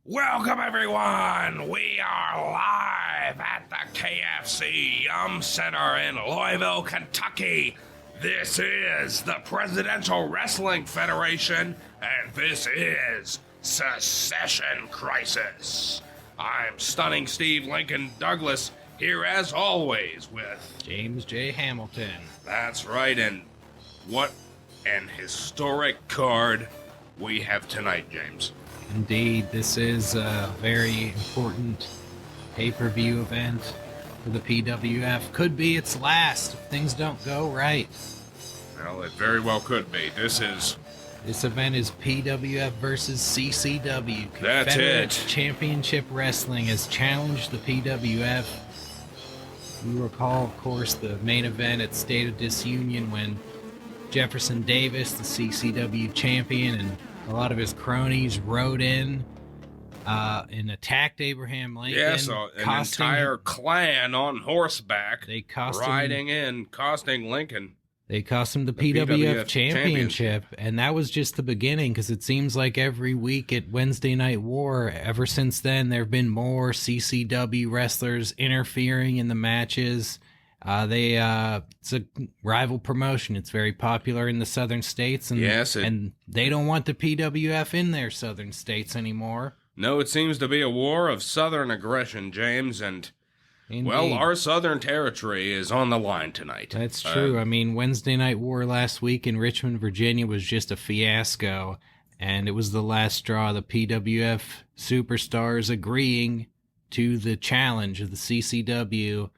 Welcome, everyone. We are live at the KFC Yum Center in Louisville, Kentucky. This is the Presidential Wrestling Federation, and this is Secession Crisis. I'm Stunning Steve Lincoln Douglas, here as always with James J. Hamilton. That's right, and what an historic card we have tonight, James. Indeed, this is a very important pay-per-view event for the PWF. Could be its last if things don't go right. Well, it very well could be. This event is PWF versus CCW. That's Confederate it. Championship Wrestling has challenged the PWF. You recall, of course, the main event at State of Disunion when Jefferson Davis, the CCW champion, and a lot of his cronies rode in and attacked Abraham Lincoln. Yes, an entire clan on horseback costing Lincoln. They cost him the PWF championship, and that was just the beginning, because it seems like every week at Wednesday Night War, ever since then, there have been more CCW wrestlers interfering in the matches. It's a rival promotion. It's very popular in the southern states, and and they don't want the PWF in their southern states anymore. No, it seems to be a war of southern aggression, James, and Indeed. Well, our southern territory is on the line tonight. That's true. I mean, Wednesday Night War last week in Richmond, Virginia was just a fiasco, and it was the last straw. The PWF superstars agreeing to the challenge of the CCW.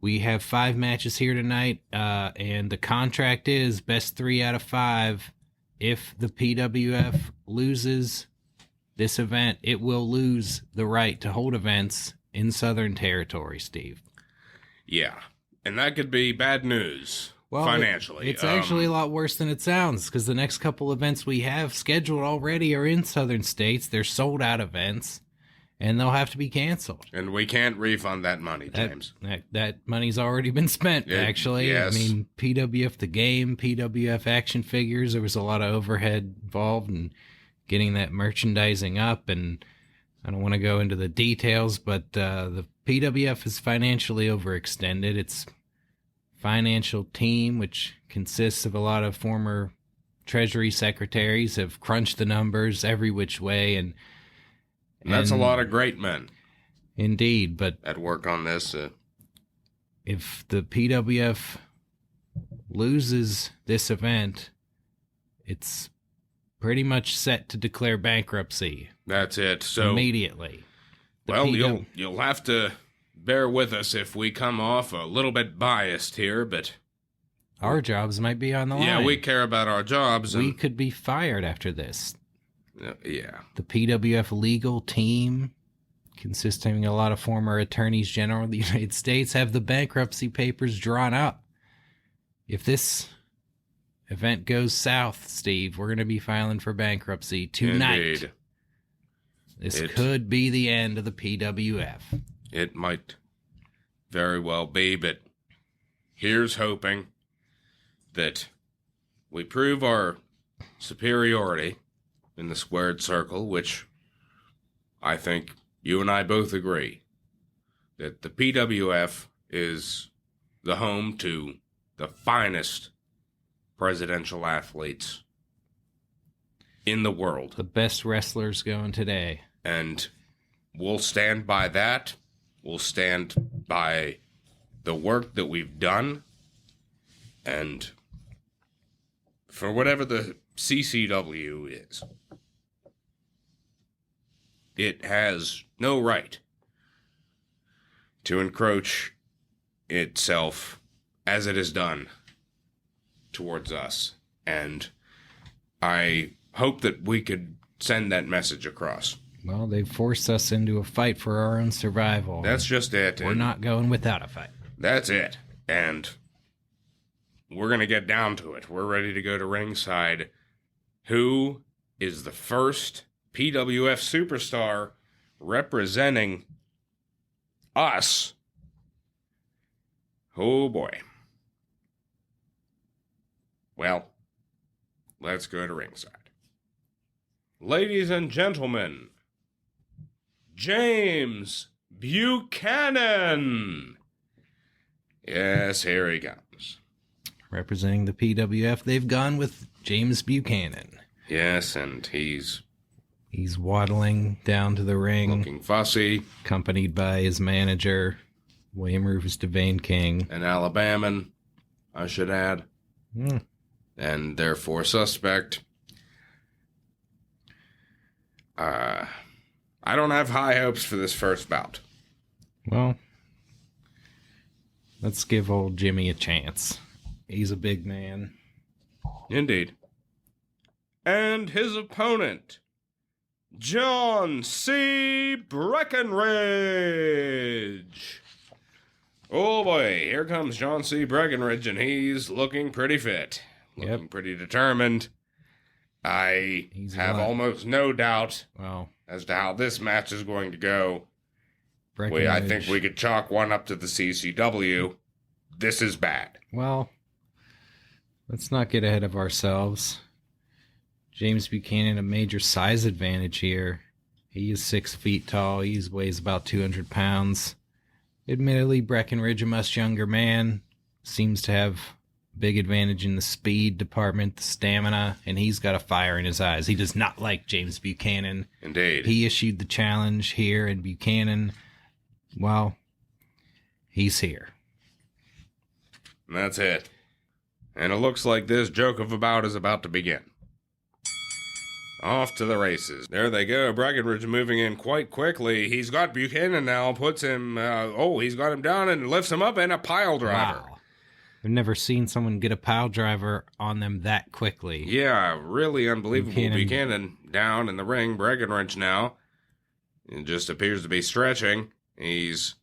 We have 5 matches here tonight, and the contract is best 3 out of 5. If the PWF loses this event, it will lose the right to hold events in Southern Territory, Steve. Yeah, and that could be bad news financially. It's actually a lot worse than it sounds, because the next couple events we have scheduled already are in Southern states. They're sold-out events, and they'll have to be canceled. And we can't refund that money, James. That money's already been spent, actually. Yes. I mean, PWF the game, PWF action figures, there was a lot of overhead involved in getting that merchandising up, and I don't want to go into the details, but the PWF is financially overextended. Its financial team, which consists of a lot of former Treasury secretaries, have crunched the numbers every which way, and that's a lot of great men. Indeed, but at work on this. If the PWF loses this event, it's pretty much set to declare bankruptcy. That's it. So immediately. Well, you'll have to bear with us if we come off a little bit biased here, but our jobs might be on the line. Yeah, we care about our jobs. We could be fired after this. Yeah. The PWF legal team, consisting of a lot of former attorneys general of the United States, have the bankruptcy papers drawn up. If this event goes south, Steve, we're going to be filing for bankruptcy tonight. Indeed. This could be the end of the PWF. It might very well be, but here's hoping that we prove our superiority in the squared circle, which I think you and I both agree that the PWF is the home to the finest presidential athletes in the world. The best wrestlers going today. And we'll stand by that. We'll stand by the work that we've done. And for whatever the CCW is, it has no right to encroach itself as it has done towards us. And I hope that we could send that message across. Well, they've forced us into a fight for our own survival. That's just it. We're not going without a fight. That's it. And we're going to get down to it. We're ready to go to ringside. Who is the first PWF superstar representing us? Oh, boy. Well, let's go to ringside. Ladies and gentlemen, James Buchanan. Yes, here he comes. Representing the PWF, they've gone with James Buchanan. Yes, and he's waddling down to the ring, looking fussy. accompanied by his manager, William Rufus Devane King. An Alabaman, I should add. And therefore suspect. I don't have high hopes for this first bout. Well, let's give old Jimmy a chance. He's a big man. Indeed. And his opponent, John C. Breckinridge. Oh boy, here comes John C. Breckinridge, and he's looking pretty fit. Looking pretty determined. I have almost no doubt as to how this match is going to go. I think we could chalk one up to the CCW. This is bad. Well, let's not get ahead of ourselves. James Buchanan, a major size advantage here. He is 6 feet tall. He weighs about 200 pounds. Admittedly, Breckinridge, a much younger man, seems to have big advantage in the speed department, the stamina, and he's got a fire in his eyes. He does not like James Buchanan. Indeed. He issued the challenge here, and Buchanan, well, he's here. And that's it. And it looks like this joke of a bout is about to begin. Off to the races. There they go. Breckinridge moving in quite quickly. He's got Buchanan now, puts him, he's got him down and lifts him up in a pile driver. Wow. I've never seen someone get a pile driver on them that quickly. Yeah, really unbelievable. Buchanan down in the ring. Breckinridge now. It just appears to be stretching. He's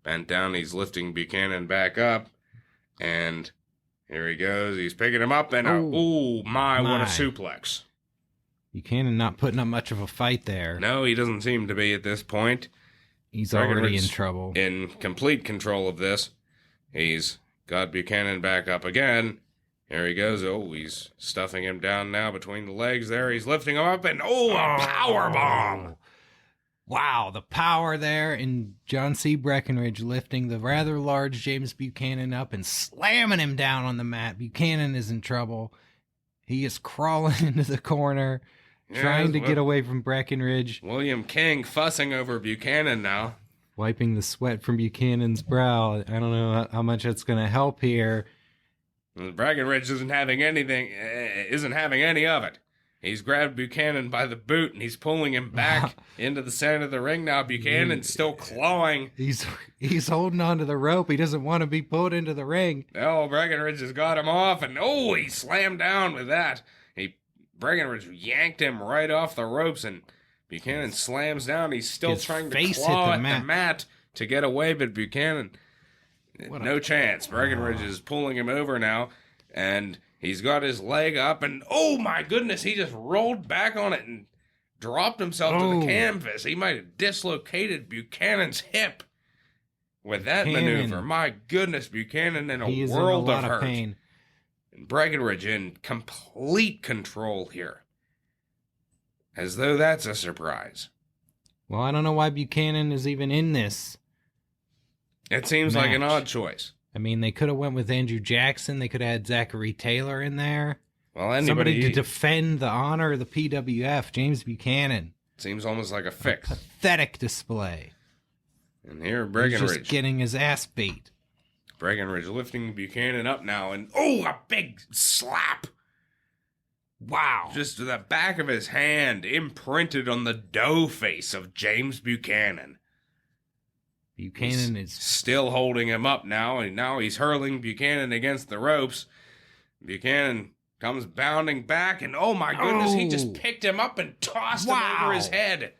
bent down. He's lifting Buchanan back up. And here he goes. He's picking him up. And what a suplex. Buchanan not putting up much of a fight there. No, he doesn't seem to be at this point. He's already in trouble. In complete control of this. He's got Buchanan back up again. Here he goes. Oh, he's stuffing him down now between the legs there. He's lifting him up and, a power bomb. Wow, the power there, and John C. Breckinridge lifting the rather large James Buchanan up and slamming him down on the mat. Buchanan is in trouble. He is crawling into the corner, trying to get away from Breckinridge. William King fussing over Buchanan now. Wiping the sweat from Buchanan's brow. I don't know how much that's going to help here. Breckinridge isn't having any of it. He's grabbed Buchanan by the boot, and he's pulling him back into the center of the ring now. Buchanan's still clawing. He's holding onto the rope. He doesn't want to be pulled into the ring. No, Breckinridge has got him off, and he slammed down with that. Breckinridge yanked him right off the ropes, and Buchanan slams down. He's still trying to claw at the mat to get away, but Buchanan, no chance. Breckinridge is pulling him over now, and he's got his leg up, and oh my goodness, he just rolled back on it and dropped himself to the canvas. He might have dislocated Buchanan's hip with that maneuver. My goodness, Buchanan in a world of hurt. Pain. And Breckinridge in complete control here. As though that's a surprise. Well, I don't know why Buchanan is even in this. It seems like an odd choice. I mean, they could have went with Andrew Jackson. They could have had Zachary Taylor in there. Well, somebody to defend the honor of the PWF, James Buchanan. Seems almost like a fix. A pathetic display. And here, Breckinridge. He's just getting his ass beat. Breckinridge lifting Buchanan up now, and a big slap. Wow. Just the back of his hand imprinted on the dough face of James Buchanan. Buchanan is still holding him up now, and now he's hurling Buchanan against the ropes. Buchanan comes bounding back, and oh my goodness, he just picked him up and tossed him over his head.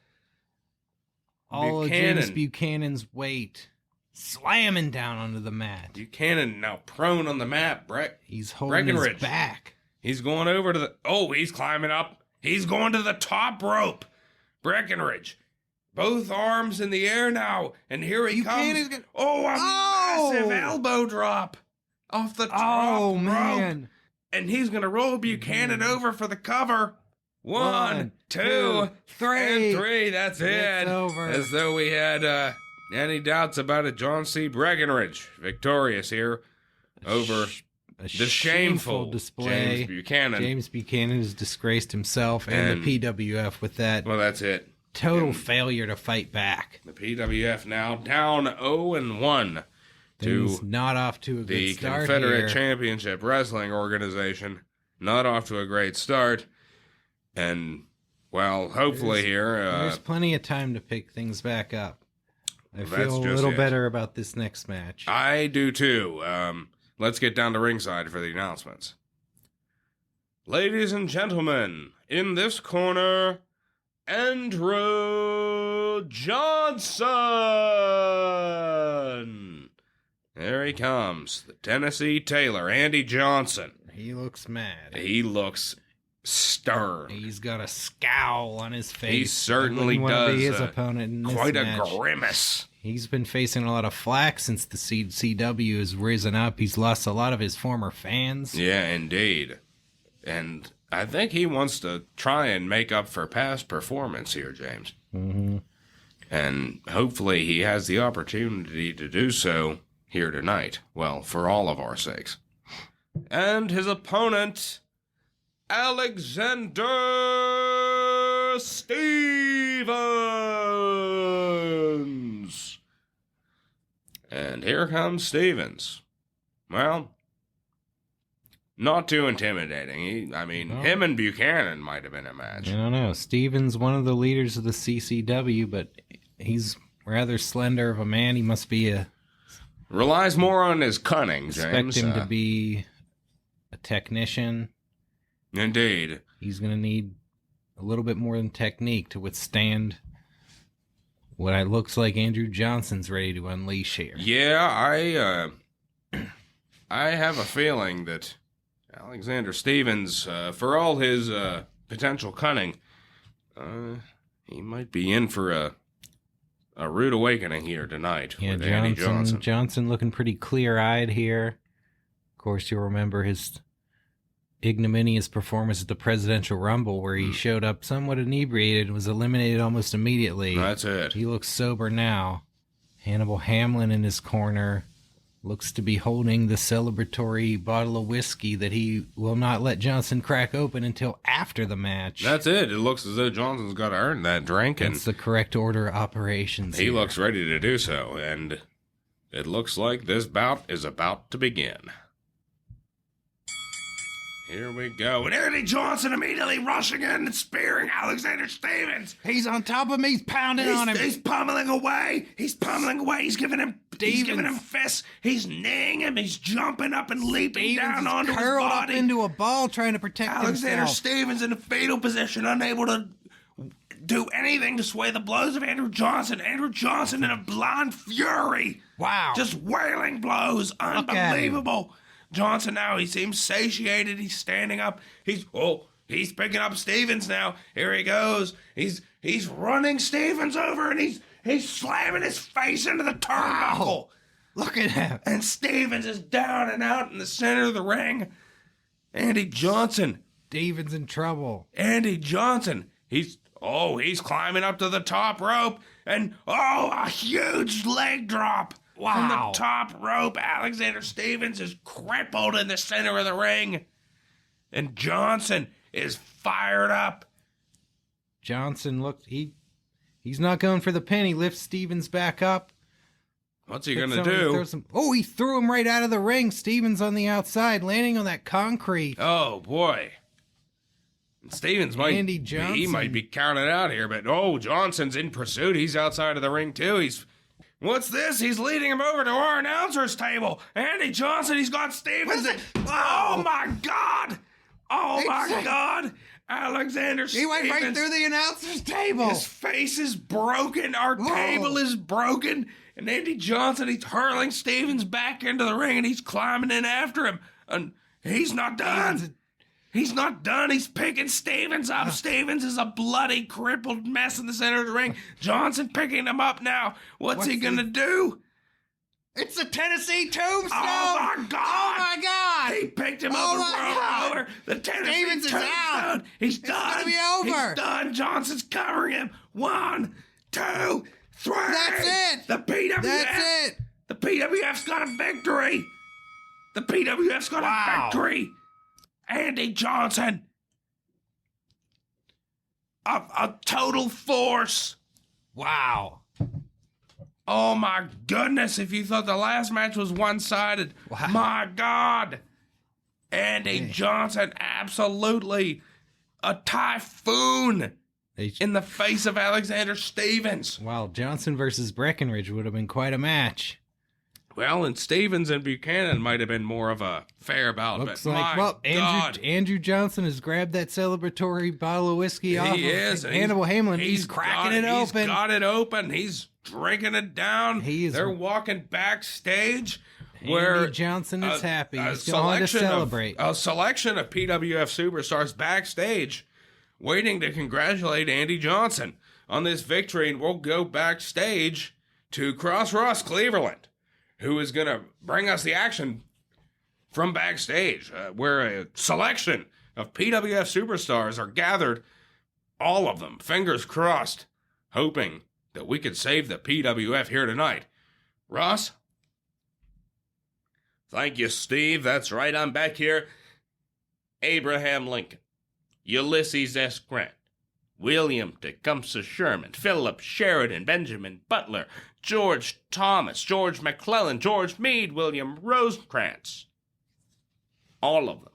All of James Buchanan's weight slamming down onto the mat. Buchanan now prone on the mat, He's holding his back. He's going over to the... he's climbing up. He's going to the top rope. Breckinridge. Both arms in the air now. And here he comes. Massive elbow drop. Off the top rope. Man. And he's going to roll Buchanan over for the cover. 1, 2, 3. and 3. That's it. It's over. As though we had any doubts about it. John C. Breckinridge victorious here over A the shameful shameful display. James Buchanan. James Buchanan has disgraced himself and the PWF with that Well, that's it. total failure to fight back. The PWF now down 0-1 He's to not off to a the good start Confederate here. Championship Wrestling organization. Not off to a great start. And, well, hopefully There's plenty of time to pick things back up. I That's feel a just little it. better about this next match. I do too. Let's get down to ringside for the announcements. Ladies and gentlemen, in this corner, Andrew Johnson. There he comes, the Tennessee Tailor, Andy Johnson. He looks mad. He looks stern. He's got a scowl on his face. He certainly I wouldn't wanna does. be his opponent in this Quite a match. grimace. He's been facing a lot of flack since the CW has risen up. He's lost a lot of his former fans. Yeah, indeed. And I think he wants to try and make up for past performance here, James. Mm-hmm. And hopefully he has the opportunity to do so here tonight. Well, for all of our sakes. And his opponent, Alexander Stevens. And here comes Stevens. Well, not too intimidating. Him and Buchanan might have been a match. I don't know. Stevens, one of the leaders of the CCW, but he's rather slender of a man. He must be Relies more on his cunning, James. expect him to be a technician. Indeed. He's going to need a little bit more than technique to withstand what it looks like Andrew Johnson's ready to unleash here. Yeah, I have a feeling that Alexander Stevens, for all his potential cunning, he might be in for a rude awakening here tonight with Andy Johnson. Johnson looking pretty clear-eyed here. Of course, you'll remember his ignominious performance at the Presidential Rumble where he showed up somewhat inebriated and was eliminated almost immediately. That's it. He looks sober now. Hannibal Hamlin in his corner looks to be holding the celebratory bottle of whiskey that he will not let Johnson crack open until after the match. That's it. It looks as though Johnson's got to earn that drink, and That's the correct order of operations. he here. looks ready to do so, and it looks like this bout is about to begin. Here we go. And Andy Johnson immediately rushing in and spearing Alexander Stevens. He's on top of me. He's pounding on him. He's pummeling away. He's giving him fists. He's kneeing him. He's jumping up and leaping down onto his curled body. up into a ball trying to protect Alexander himself. Stevens in a fetal position, unable to do anything to sway the blows of Andrew Johnson. Andrew Johnson in a blind fury. Wow. Just wailing blows. at him. Unbelievable. Johnson now, he seems satiated. He's standing up. He's picking up Stevens now. Here he goes. He's running Stevens over, and he's slamming his face into the turnbuckle. Look at him. And Stevens is down and out in the center of the ring. Andy Johnson. Stevens in trouble. Andy Johnson. He's climbing up to the top rope, and a huge leg drop. Wow. From the top rope. Alexander Stevens is crippled in the center of the ring. And Johnson is fired up. Johnson looked, he's not going for the pin. He lifts Stevens back up. What's he going to do? He threw him right out of the ring. Stevens on the outside, landing on that concrete. Oh, boy. Stevens Andy Johnson. He might be counted out here, but Johnson's in pursuit. He's outside of the ring, too. What's this? He's leading him over to our announcer's table. Andy Johnson, he's got Stevens. Oh, my God. Oh, my God. Alexander Stevens. He went right through the announcer's table. His face is broken. Our table is broken. And Andy Johnson, he's hurling Stevens back into the ring, and he's climbing in after him. And he's not done. He's not done. He's picking Stevens up. Stevens is a bloody, crippled mess in the center of the ring. Johnson picking him up now. What's he going to do? It's the Tennessee Tombstone! Oh my God! Oh my God! He picked him Oh up my and God! rolled over. The Tennessee Stevens is Tombstone. out. He's It's done. gonna be over. He's done. Johnson's covering him. 1, 2, 3. That's it. The PWF. That's it. The PWF's got a victory. The PWF's got a victory. Andy Johnson. A total force. Wow. Oh my goodness, if you thought the last match was one-sided, Wow. my God. Andy Johnson, absolutely a typhoon in the face of Alexander Stevens. Wow, Johnson versus Breckinridge would have been quite a match. Well, and Stevens and Buchanan might have been more of a fair bout, Looks but like, my well, God. Andrew Johnson has grabbed that celebratory bottle of whiskey off of and Hannibal Hamlin. He's cracking it open. He's got it open. He's drinking it down. They're walking backstage. Where Andy Johnson is happy. He's going to celebrate. A selection of PWF superstars backstage waiting to congratulate Andy Johnson on this victory. And we'll go backstage to Cross Ross Cleveland, who is going to bring us the action from backstage, where a selection of PWF superstars are gathered, all of them, fingers crossed, hoping that we could save the PWF here tonight. Ross? Thank you, Steve. That's right, I'm back here. Abraham Lincoln, Ulysses S. Grant, William Tecumseh Sherman, Philip Sheridan, Benjamin Butler, George Thomas, George McClellan, George Meade, William Rosecrans. All of them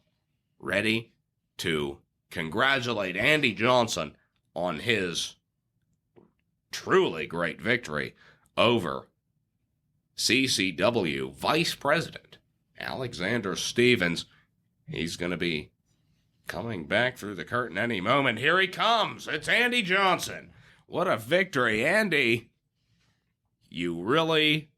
ready to congratulate Andy Johnson on his truly great victory over CCW Vice President Alexander Stevens. He's going to be coming back through the curtain any moment. Here he comes. It's Andy Johnson. What a victory. Andy, you really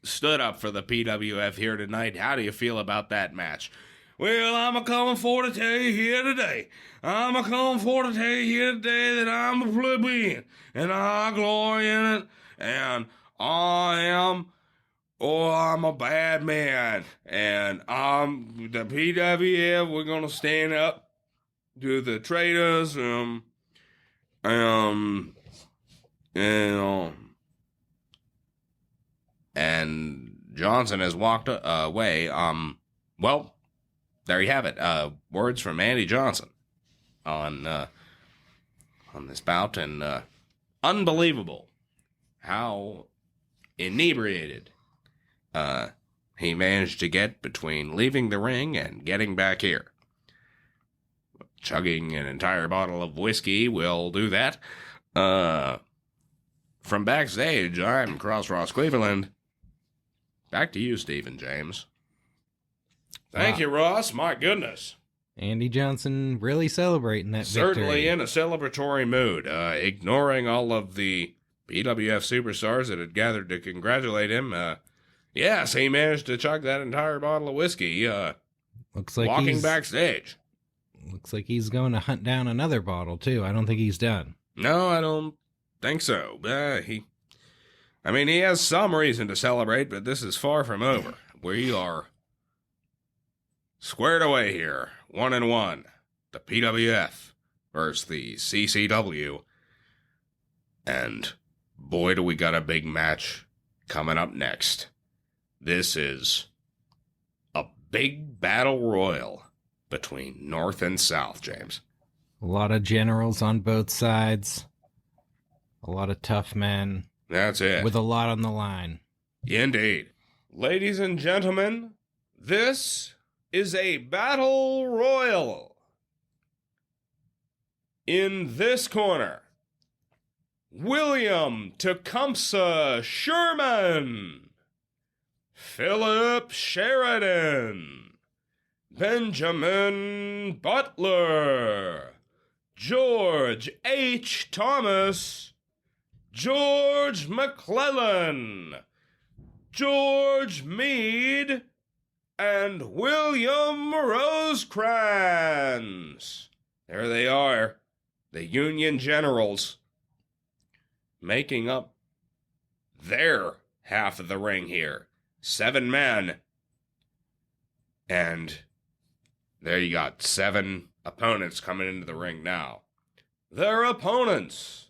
stood up for the PWF here tonight. How do you feel about that match? Well, I'm a-coming for to tell you here today. I'm a-coming for to tell you here today that I'm a plebeian, and I glory in it, and I'm a bad man, and I'm the PWF. We're gonna stand up to the traitors, and Johnson has walked away. Well, there you have it. Words from Andy Johnson on this bout, and unbelievable how inebriated he managed to get between leaving the ring and getting back here. Chugging an entire bottle of whiskey will do that. From backstage, I'm Cross Ross Cleveland. Back to you, Stephen James. Thank you, Ross. My goodness. Andy Johnson really celebrating that Certainly victory. in a celebratory mood, ignoring all of the PWF superstars that had gathered to congratulate him. Yes, he managed to chug that entire bottle of whiskey, Looks like walking backstage. Looks like he's going to hunt down another bottle, too. I don't think he's done. No, I don't think so. He has some reason to celebrate, but this is far from over. We are squared away here, 1-1. The PWF versus the CCW. And boy, do we got a big match coming up next. This is a big battle royal between North and South, James. A lot of generals on both sides. A lot of tough men. That's it. With a lot on the line. Indeed. Ladies and gentlemen, this is a battle royal. In this corner, William Tecumseh Sherman, Philip Sheridan, Benjamin Butler, George H. Thomas, George McClellan, George Meade, and William Rosecrans. There they are, the Union generals, making up their half of the ring here. 7 men. And there you got 7 opponents coming into the ring now. Their opponents: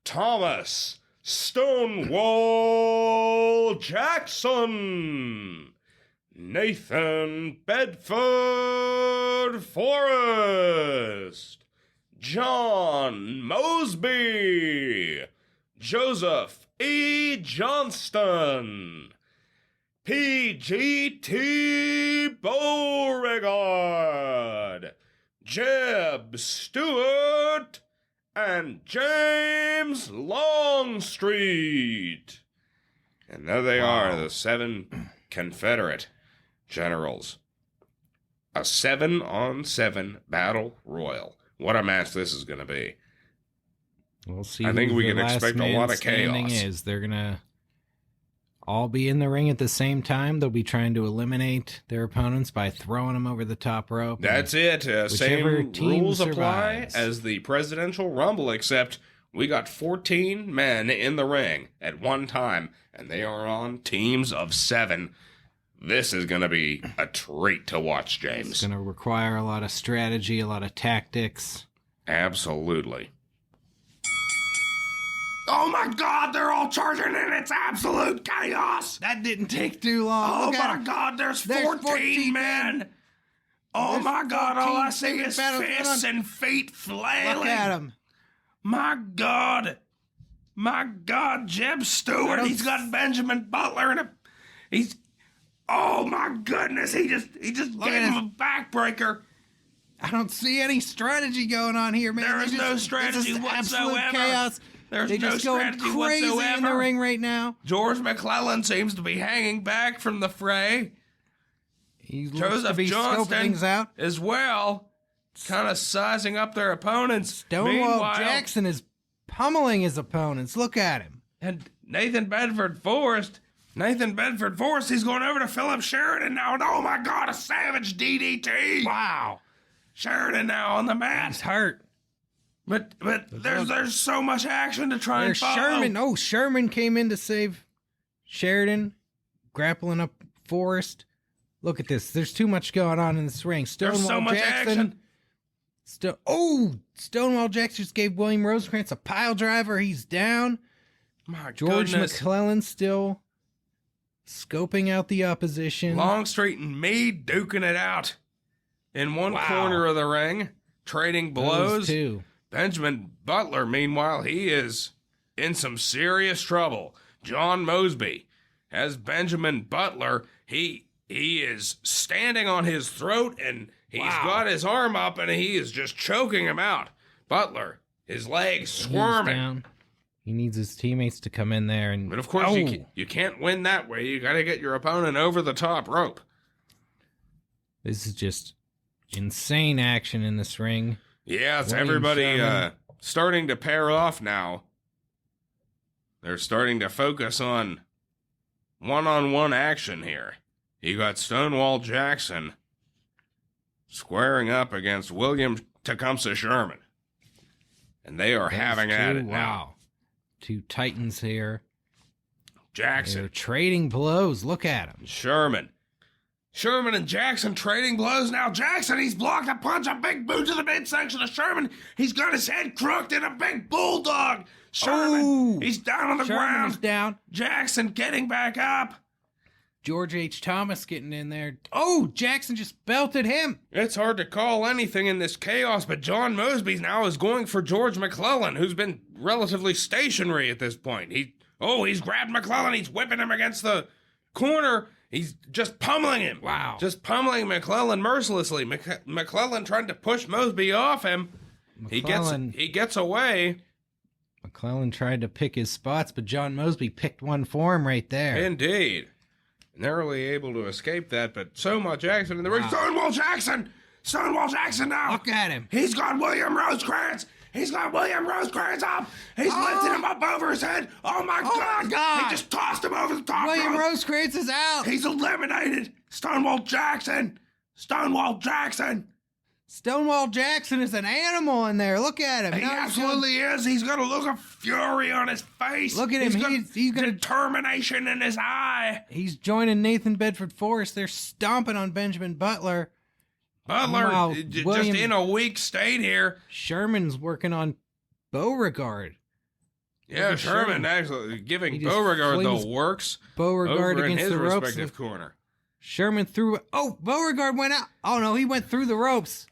Thomas Stonewall Jackson, Nathan Bedford Forrest, John Mosby, Joseph E. Johnston, P.G.T. Beauregard, Jeb Stewart, and James Longstreet. And there they are, the 7 Confederate generals. A 7-on-7 battle royal. What a match this is going to be. We'll see. I think we can expect a lot of chaos. They're going to all be in the ring at the same time. They'll be trying to eliminate their opponents by throwing them over the top rope. That's it. Same rules apply as the Presidential Rumble, except we got 14 men in the ring at one time, and they are on teams of 7. This is going to be a treat to watch, James. It's going to require a lot of strategy, a lot of tactics. Absolutely. Oh my God, they're all charging and it's absolute chaos. That didn't take too long. Oh my God, there's 14 men. Oh my God, all I see is fists and feet flailing. Look at him. My God, Jeb Stewart, he's got Benjamin Butler and he's, oh my goodness, he just gave him a backbreaker. I don't see any strategy going on here, man. There is no strategy whatsoever. Absolute chaos. There's They're no just going strategy crazy whatsoever. in the ring right now. George McClellan seems to be hanging back from the fray. He looks Joseph to be scoping Johnston things out as well, kind of sizing up their opponents. Stonewall Jackson is pummeling his opponents. Look at him. And Nathan Bedford Forrest, he's going over to Philip Sheridan now. And oh my God, a savage DDT. Wow. Sheridan now on the mat. He's hurt. But there's so much action to try and follow. Sherman. Oh, Sherman came in to save Sheridan, grappling up Forrest. Look at this. There's too much going on in this ring. There's so much action. Stonewall Jackson just gave William Rosecrans a pile driver. He's down. My George goodness. McClellan still scoping out the opposition. Longstreet and Meade duking it out in one corner of the ring, trading blows. Those two. Benjamin Butler, meanwhile, he is in some serious trouble. John Mosby has Benjamin Butler. He is standing on his throat, and he's got his arm up, and he is just choking him out. Butler, his legs squirming. He needs his teammates to come in there. But of course, you can't win that way. You got to get your opponent over the top rope. This is just insane action in this ring. Yeah, it's everybody starting to pair off now. They're starting to focus on one-on-one action here. You got Stonewall Jackson squaring up against William Tecumseh Sherman. And they are having at it now. Two titans here. Jackson. They're trading blows. Look at them. Sherman and Jackson trading blows now. Jackson, he's blocked a punch, a big boot to the midsection of Sherman. He's got his head crooked in a big bulldog. Sherman, he's down on the ground. Sherman's down. Jackson getting back up. George H. Thomas getting in there. Oh, Jackson just belted him. It's hard to call anything in this chaos, but John Mosby now is going for George McClellan, who's been relatively stationary at this point. He's grabbed McClellan. He's whipping him against the corner. He's just pummeling him. Wow. Just pummeling McClellan mercilessly. McClellan trying to push Mosby off him. He gets away. McClellan tried to pick his spots, but John Mosby picked one for him right there. Indeed. Narrowly able to escape that, but so much action in the ring. Stonewall Jackson now. Look at him. He's got William Rosecrans. Up. He's lifting him up over his head. Oh my God. He just tossed him over the top rope. William Rosecrans is out. He's eliminated. Stonewall Jackson. Stonewall Jackson is an animal in there. Look at him. He absolutely is. He's got a look of fury on his face. Look at him. He's got determination in his eye. He's joining Nathan Bedford Forrest. They're stomping on Benjamin Butler. Butler, just in a weak state here. Sherman's working on Beauregard. Yeah, Sherman actually giving Beauregard the works. Beauregard over against in his the ropes. respective corner. Sherman threw. Oh, Beauregard went out. Oh no, he went through the ropes.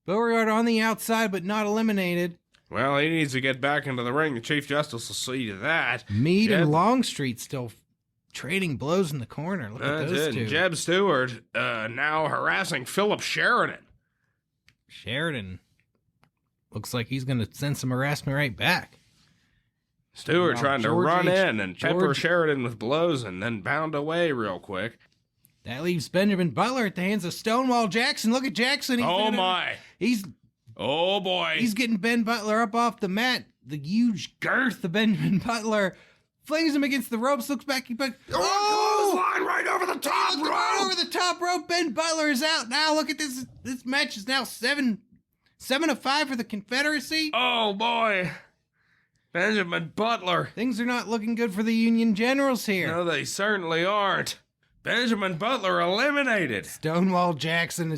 Beauregard on the outside, but not eliminated. Well, he needs to get back into the ring. The Chief Justice will see to that. Meade and Longstreet still trading blows in the corner. Look at those two. Jeb Stewart now harassing Philip Sheridan. Sheridan looks like he's going to send some harassment right back. Stewart trying to run in and pepper Sheridan with blows and then bound away real quick. That leaves Benjamin Butler at the hands of Stonewall Jackson. Look at Jackson. Oh, boy. He's getting Ben Butler up off the mat. The huge girth of Benjamin Butler flings him against the ropes, looks back. Clothesline right over the top rope. Right over the top rope. Ben Butler is out. Now look at this. This match is now 7-5 for the Confederacy. Oh, boy. Benjamin Butler. Things are not looking good for the Union Generals here. No, they certainly aren't. Benjamin Butler eliminated. Stonewall Jackson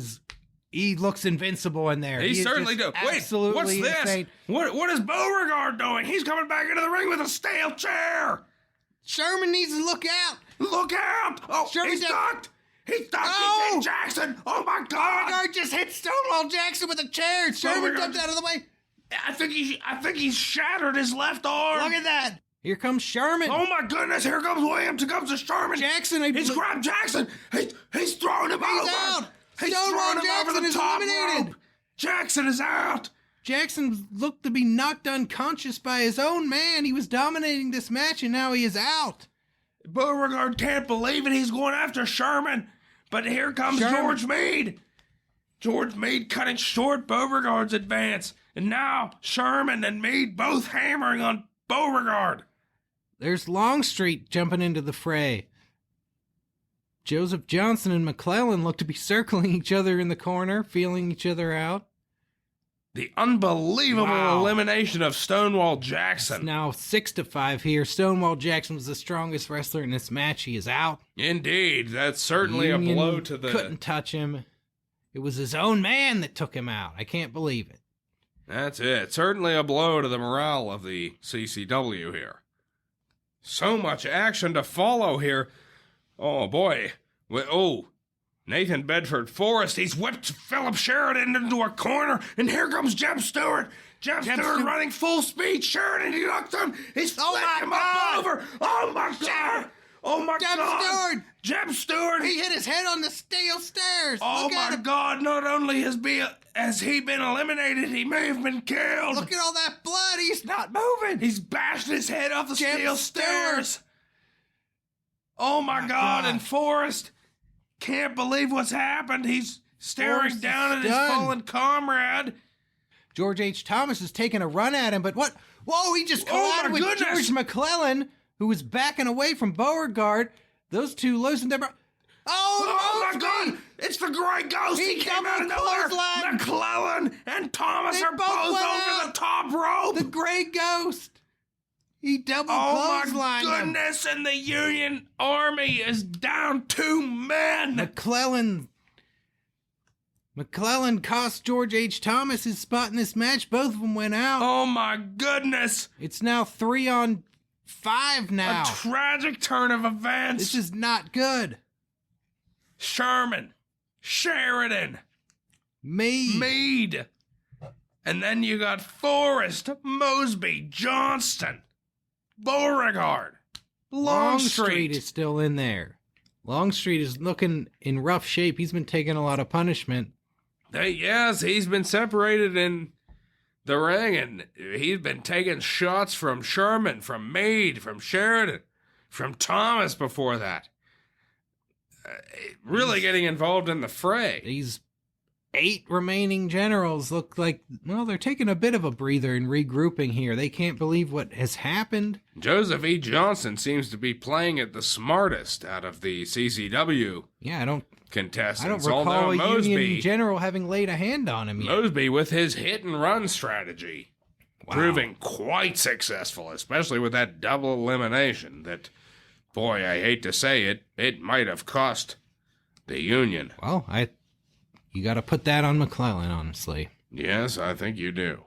he looks invincible in there. He certainly does. Wait, what's this? Insane. What is Beauregard doing? He's coming back into the ring with a steel chair. Sherman needs to look out. Look out! Oh, he's ducked. He's ducked. He's hit Jackson. Oh my God! Beauregard just hit Stonewall Jackson with a chair. Sherman ducked out of the way. I think he's shattered his left arm. Look at that. Here comes Sherman. Oh my goodness! Here comes Williams. Here comes Sherman. Jackson. He's grabbed Jackson. He's throwing him over. He's out. He's Stonewall throwing him Jackson over the is top eliminated. rope. Jackson is out. Jackson looked to be knocked unconscious by his own man. He was dominating this match, and now he is out. Beauregard can't believe it. He's going after Sherman. But here comes George Meade. George Meade cutting short Beauregard's advance. And now Sherman and Meade both hammering on Beauregard. There's Longstreet jumping into the fray. Joseph Johnson and McClellan look to be circling each other in the corner, feeling each other out. The unbelievable elimination of Stonewall Jackson. It's now 6-5 here. Stonewall Jackson was the strongest wrestler in this match. He is out. Indeed. That's certainly a blow to the... Couldn't touch him. It was his own man that took him out. I can't believe it. That's it. Certainly a blow to the morale of the CCW here. So much action to follow here. Oh, boy. Nathan Bedford Forrest. He's whipped Philip Sheridan into a corner, and here comes Jeb Stewart. Jeb Stewart running full speed. Sheridan, he looked him. He's flipped him up over. Oh, my God. Oh, my God. Jeb Stewart. He hit his head on the steel stairs. Oh, my God. Not only has he been eliminated, he may have been killed. Look at all that blood. He's not moving. He's bashed his head off the steel stairs. Oh, my God. And Forrest can't believe what's happened. He's staring down at his fallen comrade. George H. Thomas is taking a run at him, but what? Whoa, he just collided with George McClellan, who was backing away from Beauregard. Those two loosened their... Oh my God! It's the Gray Ghost! He came out of nowhere! McClellan and Thomas are both over the top rope! The Gray Ghost! He double clotheslined him. Oh my goodness! And the Union Army is down 2 men! McClellan cost George H. Thomas his spot in this match. Both of them went out. Oh my goodness! It's now 3-on-5 now. A tragic turn of events. This is not good. Sherman, Sheridan, Meade. And then you got Forrest, Mosby, Johnston, Beauregard, Longstreet is still in there. Longstreet is looking in rough shape. He's been taking a lot of punishment. Yes, he's been separated in the ring, and he's been taking shots from Sherman, from Meade, from Sheridan, from Thomas before that. Really getting involved in the fray. These 8 remaining generals look like, well, they're taking a bit of a breather and regrouping here. They can't believe what has happened. Joseph E. Johnson seems to be playing it the smartest out of the CCW. Yeah, I don't contestants. I don't recall although a Mosby, Union general having laid a hand on him yet. Mosby with his hit and run strategy, proving quite successful, especially with that double elimination that, boy, I hate to say it, it might have cost the Union. Well, you got to put that on McClellan, honestly. Yes, I think you do.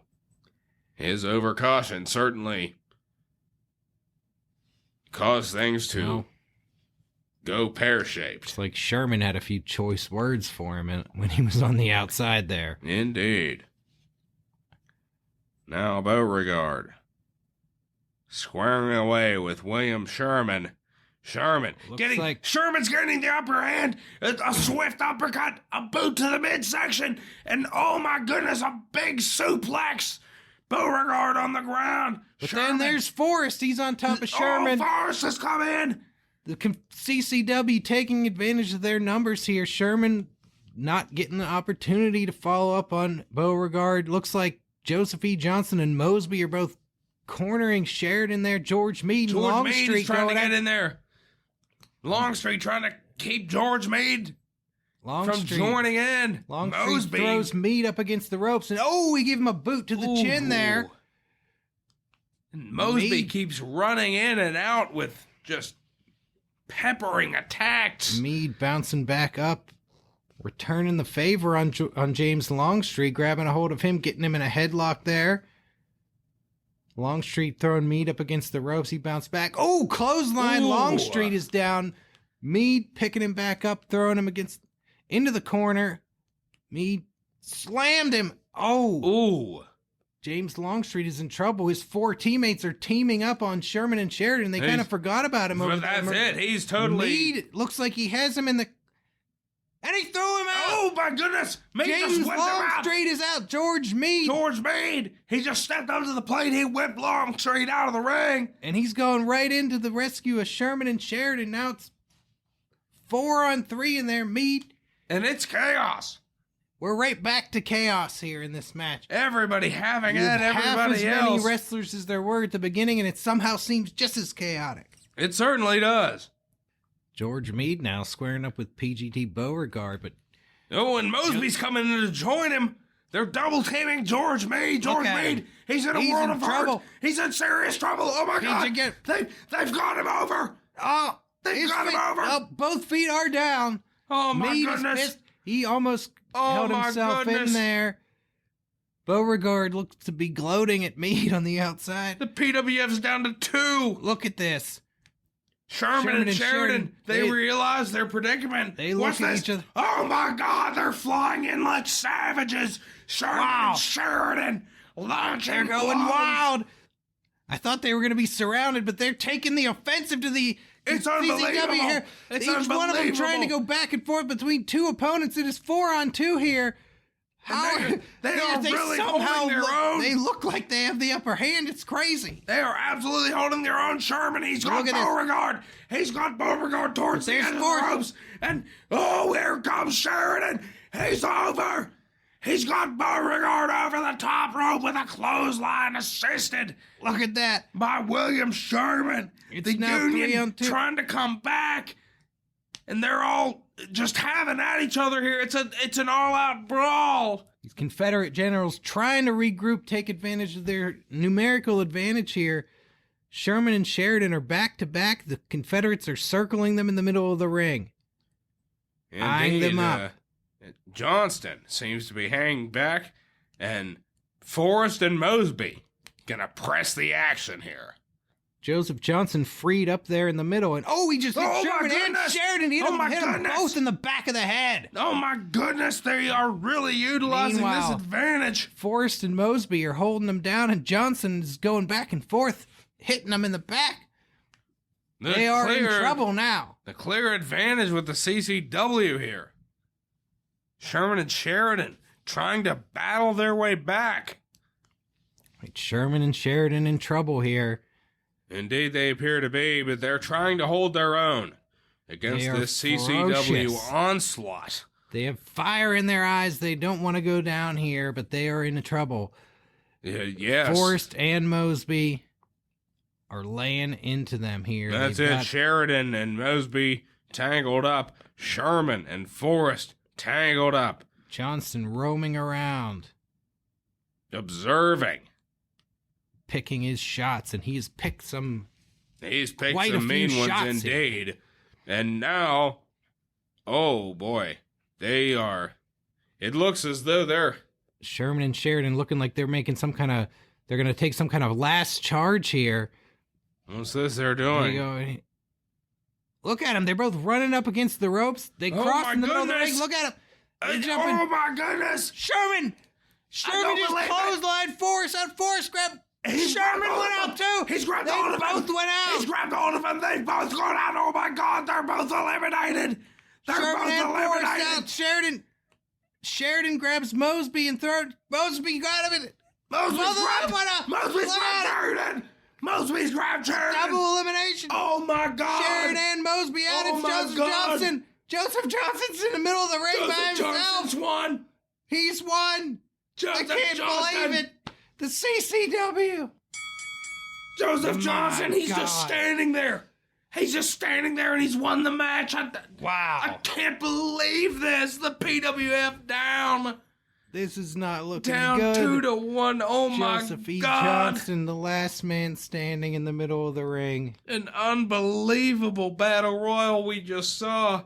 His overcaution certainly caused things to go pear-shaped. It's like Sherman had a few choice words for him when he was on the outside there. Indeed. Now Beauregard, squaring away with William Sherman. Sherman's getting the upper hand. A swift uppercut, a boot to the midsection, and oh my goodness, a big suplex. Beauregard on the ground. But then there's Forrest. He's on top of Sherman. Oh, Forrest has come in. The CCW taking advantage of their numbers here. Sherman not getting the opportunity to follow up on Beauregard. Looks like Joseph E. Johnson and Mosby are both cornering Sheridan there. George Meade and Longstreet trying to get in there. Longstreet trying to keep George Meade from joining in. Longstreet throws Meade up against the ropes, and we give him a boot to the chin there. And Mosby keeps running in and out with just peppering attacks. Meade bouncing back up, returning the favor on James Longstreet, grabbing a hold of him, getting him in a headlock there. Longstreet throwing Meade up against the ropes. He bounced back. Oh, clothesline. Longstreet is down. Meade picking him back up, throwing him into the corner. Meade slammed him. James Longstreet is in trouble. His 4 teammates are teaming up on Sherman and Sheridan. They kind of forgot about him over there. That's it. He's totally... Meade looks like he has him in the... And he threw him out. Oh, my goodness. James Longstreet is out. George Meade. He just stepped up to the plate. He whipped Longstreet out of the ring. And he's going right into the rescue of Sherman and Sheridan. Now it's 4-on-3 in there, Meade. And it's chaos. We're right back to chaos here in this match. Everybody having it, everybody half as else. Many wrestlers as there were at the beginning, and it somehow seems just as chaotic. It certainly does. George Meade now squaring up with PGT Beauregard, but... and Mosby's coming in to join him. They're double teaming George Meade. George Meade, he's in a world of trouble. He's in serious trouble. Oh my God. They've got him over. They've got him over. Both feet are down. Oh my goodness. Is pissed. He almost held himself in there. Beauregard looks to be gloating at Meade on the outside. The PWF's down to 2. Look at this. Sherman and Sheridan, they realize their predicament. They look at each other. Oh my God, they're flying in like savages. Sherman and Sheridan launching. They're going wild. I thought they were going to be surrounded, but they're taking the offensive to the It's unbelievable. here. Each one of them trying to go back and forth between 2 opponents. It is 4-on-2 here. They are really holding their own. They look like they have the upper hand. It's crazy. They are absolutely holding their own. Sherman, he's got Beauregard. He's got Beauregard towards the end of the ropes. And, here comes Sheridan. He's over. He's got Beauregard over the top rope with a clothesline assisted. Look at that. By William Sherman. It's the now Union trying to come back. And they're all just having at each other here. It's an all-out brawl. These Confederate generals trying to regroup, take advantage of their numerical advantage here. Sherman and Sheridan are back-to-back. The Confederates are circling them in the middle of the ring. Indeed, eyeing them up. Johnston seems to be hanging back, and Forrest and Mosby gonna press the action here. Joseph Johnson freed up there in the middle, and he just hit Sherman and Sheridan. He hit them both in the back of the head. Oh my goodness, they are really utilizing this advantage. Forrest and Mosby are holding them down, and Johnson is going back and forth, hitting them in the back. They are in trouble now. The clear advantage with the CCW here. Sherman and Sheridan trying to battle their way back. Sherman and Sheridan in trouble here. Indeed, they appear to be, but they're trying to hold their own against this CCW onslaught. They have fire in their eyes. They don't want to go down here, but they are in trouble. Yes. Forrest and Mosby are laying into them here. That's it. Sheridan and Mosby tangled up. Sherman and Forrest tangled up, Johnston roaming around, observing. picking his shots, and he's picked some. He's picked quite some a few mean ones shots indeed. here. And now, oh boy, they are. It looks as though they're. Sherman and Sheridan looking like they're making some kind of. They're going to take some kind of last charge here. What's this they're There you doing? go. Look at them. They're both running up against the ropes. They Oh cross my in the middle of the ring. goodness. Look at them. They're Oh jumping. my goodness! Sherman don't just believe it. clotheslined Forrest. And Forrest grabbed. Sherman went out too. He's grabbed They all of them. both went out. He's grabbed all of them. They've both gone out. Oh my God, they're both eliminated. They're Sherman both and Forrest eliminated. out. Sheridan grabs Mosby and throws. Mosby got him. Mosby's Both of them grabbed. went out. Mosby's Look grabbed at Sheridan. Mosby's grabbed Sheridan. Double elimination. Oh my God. Sheridan and Mosby out. Oh It's my Joseph God. Johnson. Joseph Johnson's in the middle of the ring by Joseph himself. Johnson's won. He's won. Joseph I can't Johnson. believe it. The CCW. Joseph My Johnson, he's God. just standing there. He's just standing there and he's won the match. I Wow. can't believe this. The PWF down. This is not looking Down good. 2-1. Oh Joseph my E. God. Johnson, the last man standing in the middle of the ring. An unbelievable battle royal we just saw.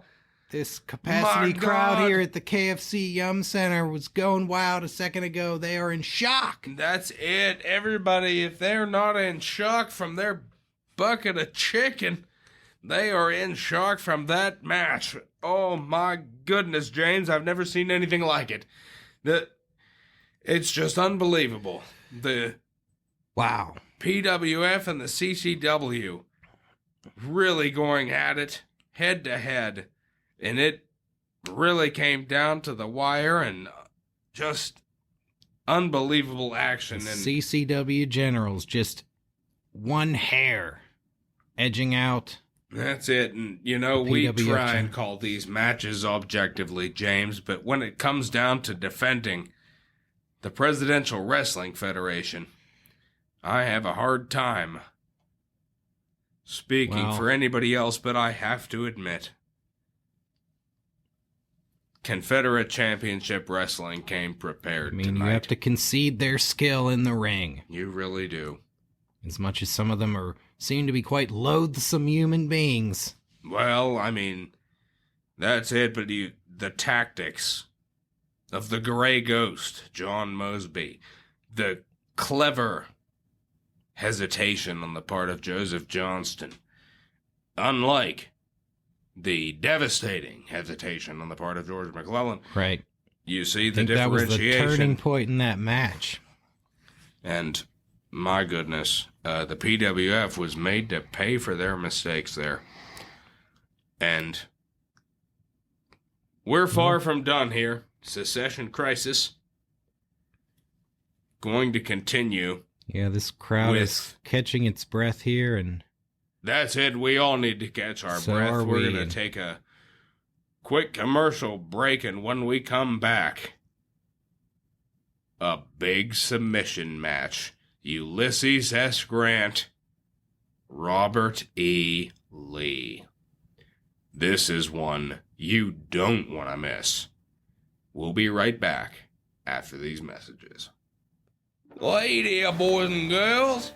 This capacity My crowd God. here at the KFC Yum Center was going wild a second ago. They are in shock. That's it. Everybody, if they're not in shock from their bucket of chicken, they are in shock from that match. Oh my goodness, James. I've never seen anything like it. It's just unbelievable. The Wow. PWF and the CCW really going at it head to head. And it really came down to the wire and just unbelievable action. The And CCW Generals just one hair edging out. that's it. And, you know, The we PWF try and champ. call these matches objectively, James, but when it comes down to defending the Presidential Wrestling Federation, I have a hard time speaking Well- for anybody else, but I have to admit, Confederate Championship Wrestling came prepared I mean, tonight. you have to concede their skill in the ring. You really do. As much as some of them seem to be quite loathsome human beings. Well, I mean, that's it, but the tactics of the Gray Ghost, John Mosby, the clever hesitation on the part of Joseph Johnston, unlike the devastating hesitation on the part of George McClellan, Right. you see I the think that was the differentiation. turning point in that match. And my goodness, the PWF was made to pay for their mistakes there. And we're far from done here. Secession Crisis going to continue. Yeah, this crowd is catching its breath here, and That's it. We all need to catch our So breath. are We're we. going to take a quick commercial break, and when we come back, a big submission match. Ulysses S. Grant, Robert E. Lee. This is one you don't want to miss. We'll be right back after these messages. Hey there, boys and girls.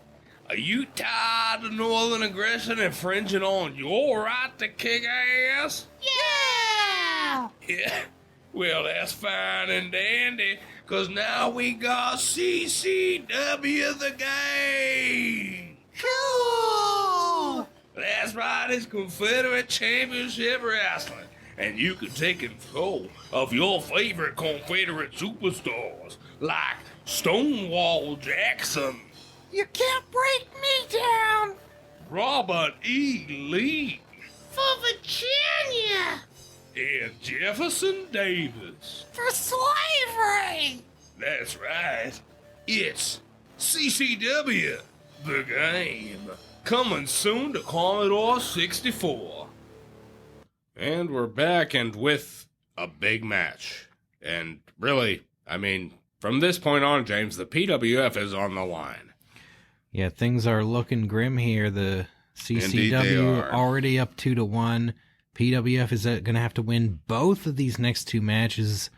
Are you tired of Northern aggression infringing on your right to kick ass? Yeah! Yeah, well, that's fine and dandy, because now we got CCW the game. Cool! That's right, it's Confederate Championship Wrestling, and you can take control of your favorite Confederate superstars, like Stonewall Jackson, You can't break me down! Robert E. Lee, For Virginia! and Jefferson Davis. For slavery! That's right. It's CCW, the game. Coming soon to Commodore 64. And we're back and with a big match. And really, I mean, from this point on, James, the PWF is on the line. yeah, things are looking grim here. The Indeed they CCW are. already up 2-1. PWF is going to have to win both of these next two matches.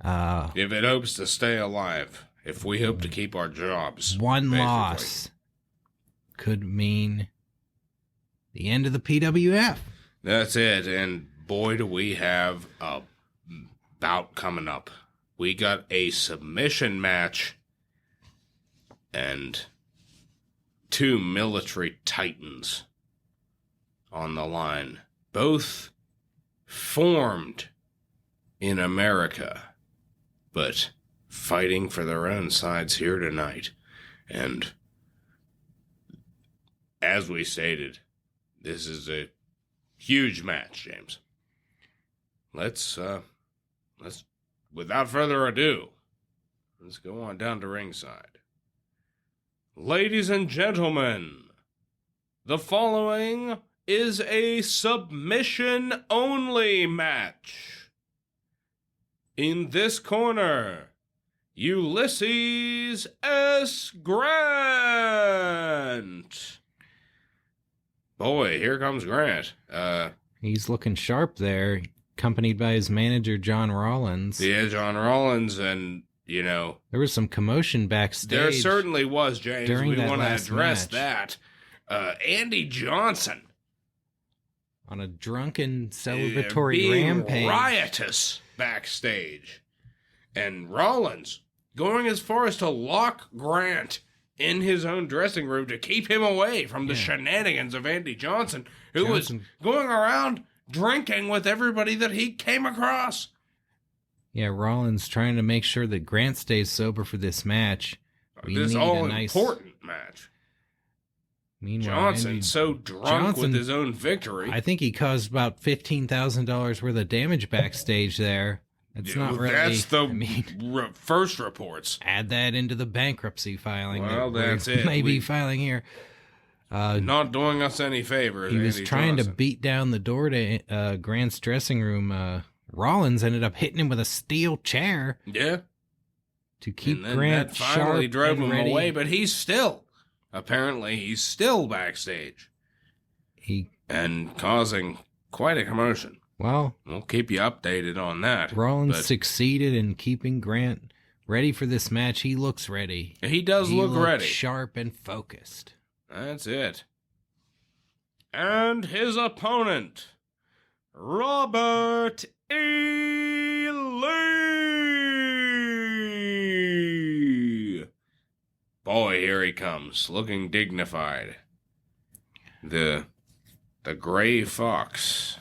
If it hopes to stay alive, if we hope to keep our jobs. One basically. loss could mean the end of the PWF. That's it, and boy, do we have a bout coming up. We got a submission match and two military titans on the line, both formed in America, but fighting for their own sides here tonight. And as we stated, this is a huge match, James. Let's without further ado, let's go on down to ringside. Ladies and gentlemen, the following is a submission-only match. In this corner, Ulysses S. Grant. Boy, here comes Grant. He's looking sharp there, accompanied by his manager, John Rollins. Yeah, John Rollins, and, you know... There was some commotion backstage. There certainly was, James. During we that want to last address match. that. Andy Johnson. On a drunken celebratory being rampage. Riotous backstage. And Rollins going as far as to lock Grant in his own dressing room to keep him away from the shenanigans of Andy Johnson, who was going around drinking with everybody that he came across. Yeah, Rollins trying to make sure that Grant stays sober for this match. This all-important match. Meanwhile, Johnson so drunk with his own victory. I think he caused about $15,000 worth of damage backstage there. It's not really. That's the first reports. Add that into the bankruptcy filing. Well, that's it. Maybe filing here. Not doing us any favors. He was Andy trying Johnson. to beat down the door to Grant's dressing room. Rollins ended up hitting him with a steel chair. Yeah. To keep and then Grant that finally sharp drove and him ready. away, but he's still backstage. And causing quite a commotion. Well, we'll keep you updated on that. Rollins succeeded in keeping Grant ready for this match. He looks ready. He does look ready. Sharp and focused. That's it. And his opponent, Robert E. Lee. Boy, here he comes, looking dignified. The Gray Fox.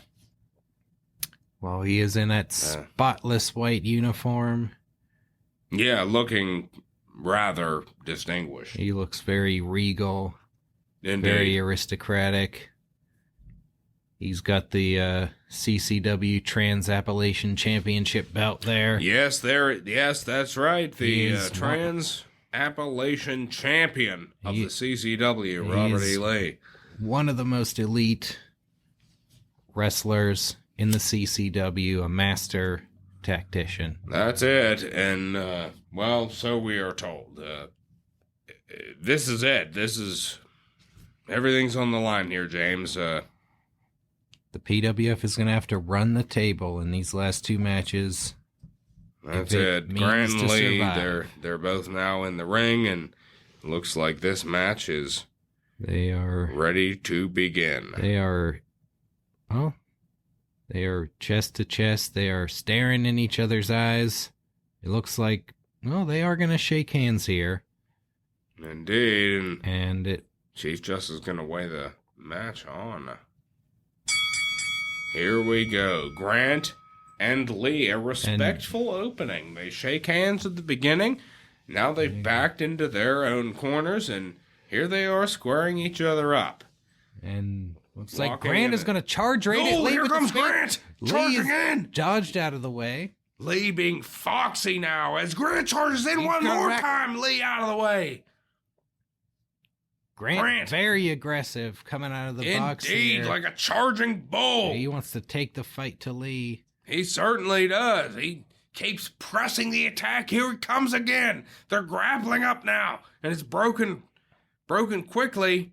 Well, he is in that spotless white uniform. Yeah, looking rather distinguished. He looks very regal. Indeed. Very aristocratic. He's got the CCW Trans-Appalachian Championship belt there. Yes, that's right. The Trans-Appalachian Champion of the CCW, Robert E. Lee. One of the most elite wrestlers in the CCW, a master tactician. That's it, and, well, so we are told. This is it. Everything's on the line here, James. The PWF is going to have to run the table in these last two matches. That's it. Grant and Lee, they're both now in the ring, and it looks like this match is ready to begin. They are chest to chest. They are staring in each other's eyes. It looks like, well, they are going to shake hands here. Indeed. And Chief Justice is going to weigh the match on. Here we go. Grant and Lee, a respectful opening. They shake hands at the beginning. Now they've backed into their own corners, and here they are squaring each other up. And looks like Grant is going to charge right at Lee. Here comes Grant! Charging in! Dodged out of the way. Lee being foxy now as Grant charges in one more time. Lee out of the way. Grant, very aggressive, coming out of the box here. Indeed, like a charging bull. He wants to take the fight to Lee. He certainly does. He keeps pressing the attack. Here it comes again. They're grappling up now, and it's broken quickly.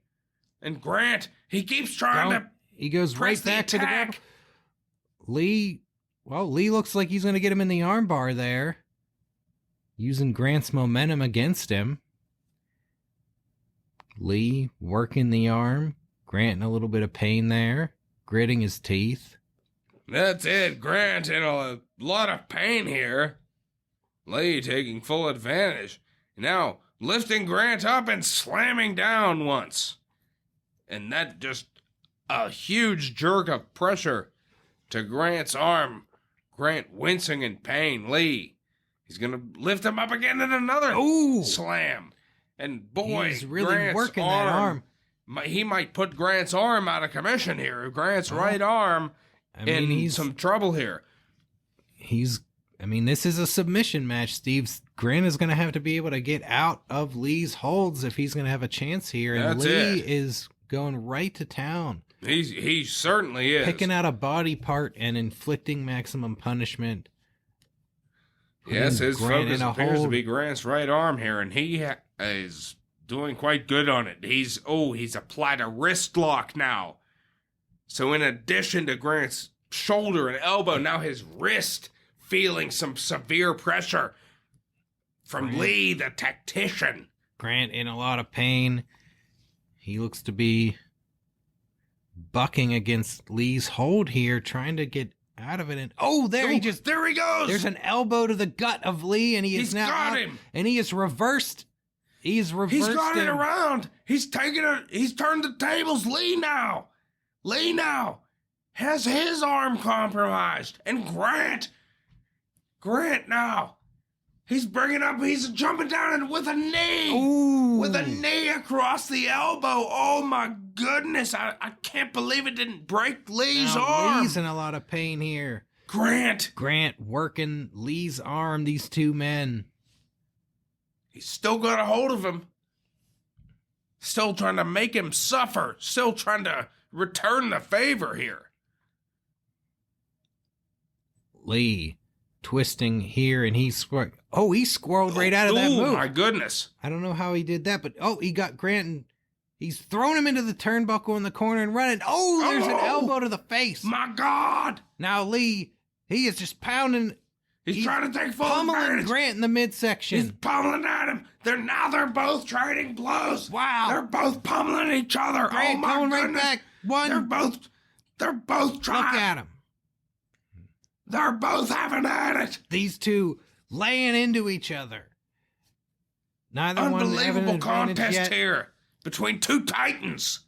And Grant, he keeps trying to He goes right back to the grapple. Lee looks like he's going to get him in the armbar there, using Grant's momentum against him. Lee working the arm, Grant in a little bit of pain there, gritting his teeth. That's it. Grant in a lot of pain here. Lee taking full advantage. Now lifting Grant up and slamming down once. And that just a huge jerk of pressure to Grant's arm. Grant wincing in pain. Lee, he's going to lift him up again in another slam. And boy, he's really Grant's working that arm. He might put Grant's arm out of commission here. Grant's right arm in some trouble here. This is a submission match, Steve. Grant is going to have to be able to get out of Lee's holds if he's going to have a chance here. And Lee is going right to town. He certainly is. Picking out a body part and inflicting maximum punishment. Yes, his focus appears to be Grant's right arm here, and he is doing quite good on it. He's applied a wrist lock now. So in addition to Grant's shoulder and elbow, now his wrist feeling some severe pressure from Lee, the tactician. Grant in a lot of pain. He looks to be bucking against Lee's hold here, trying to get out of it. And there he goes. There's an elbow to the gut of Lee, and he's now got out, him. And he is reversed. He's got it around. He's turned the tables. Lee now has his arm compromised, and Grant now. He's bringing up, he's jumping down and with a knee. Ooh. With a knee across the elbow. Oh my goodness. I can't believe it didn't break Lee's arm. Lee's in a lot of pain here. Grant working Lee's arm, these two men. He's still got a hold of him. Still trying to make him suffer. Still trying to return the favor here. Lee twisting here, and he squirreled right out of that move. Oh my goodness. I don't know how he did that, but he got Grant, and he's thrown him into the turnbuckle in the corner and running. There's an elbow to the face. My God. Now Lee, he is just pounding. He's trying to take full pummeling advantage. Grant in the midsection. He's pummeling at him. They're both trading blows. Wow. They're both pummeling each other. Grant coming right back. One. They're both trying. Look at him. They're both having at it. These two laying into each other. Neither one having an Unbelievable contest yet. here between two titans.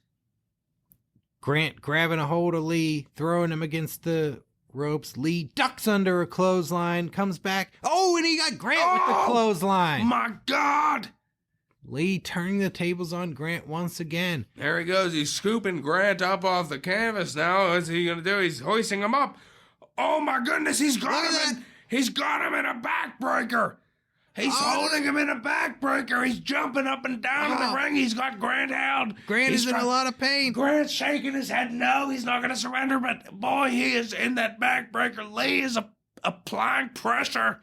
Grant grabbing a hold of Lee, throwing him against the ropes. Lee ducks under a clothesline, comes back. And he got Grant with the clothesline. My God. Lee turning the tables on Grant once again. There he goes. He's scooping Grant up off the canvas now. What's he going to do? He's hoisting him up. Oh my goodness, he's got him in a backbreaker. He's holding him in a backbreaker. He's jumping up and down in the ring. He's got Grant held. Grant is in a lot of pain. Grant's shaking his head. No, he's not going to surrender, but boy, he is in that backbreaker. Lee is applying pressure.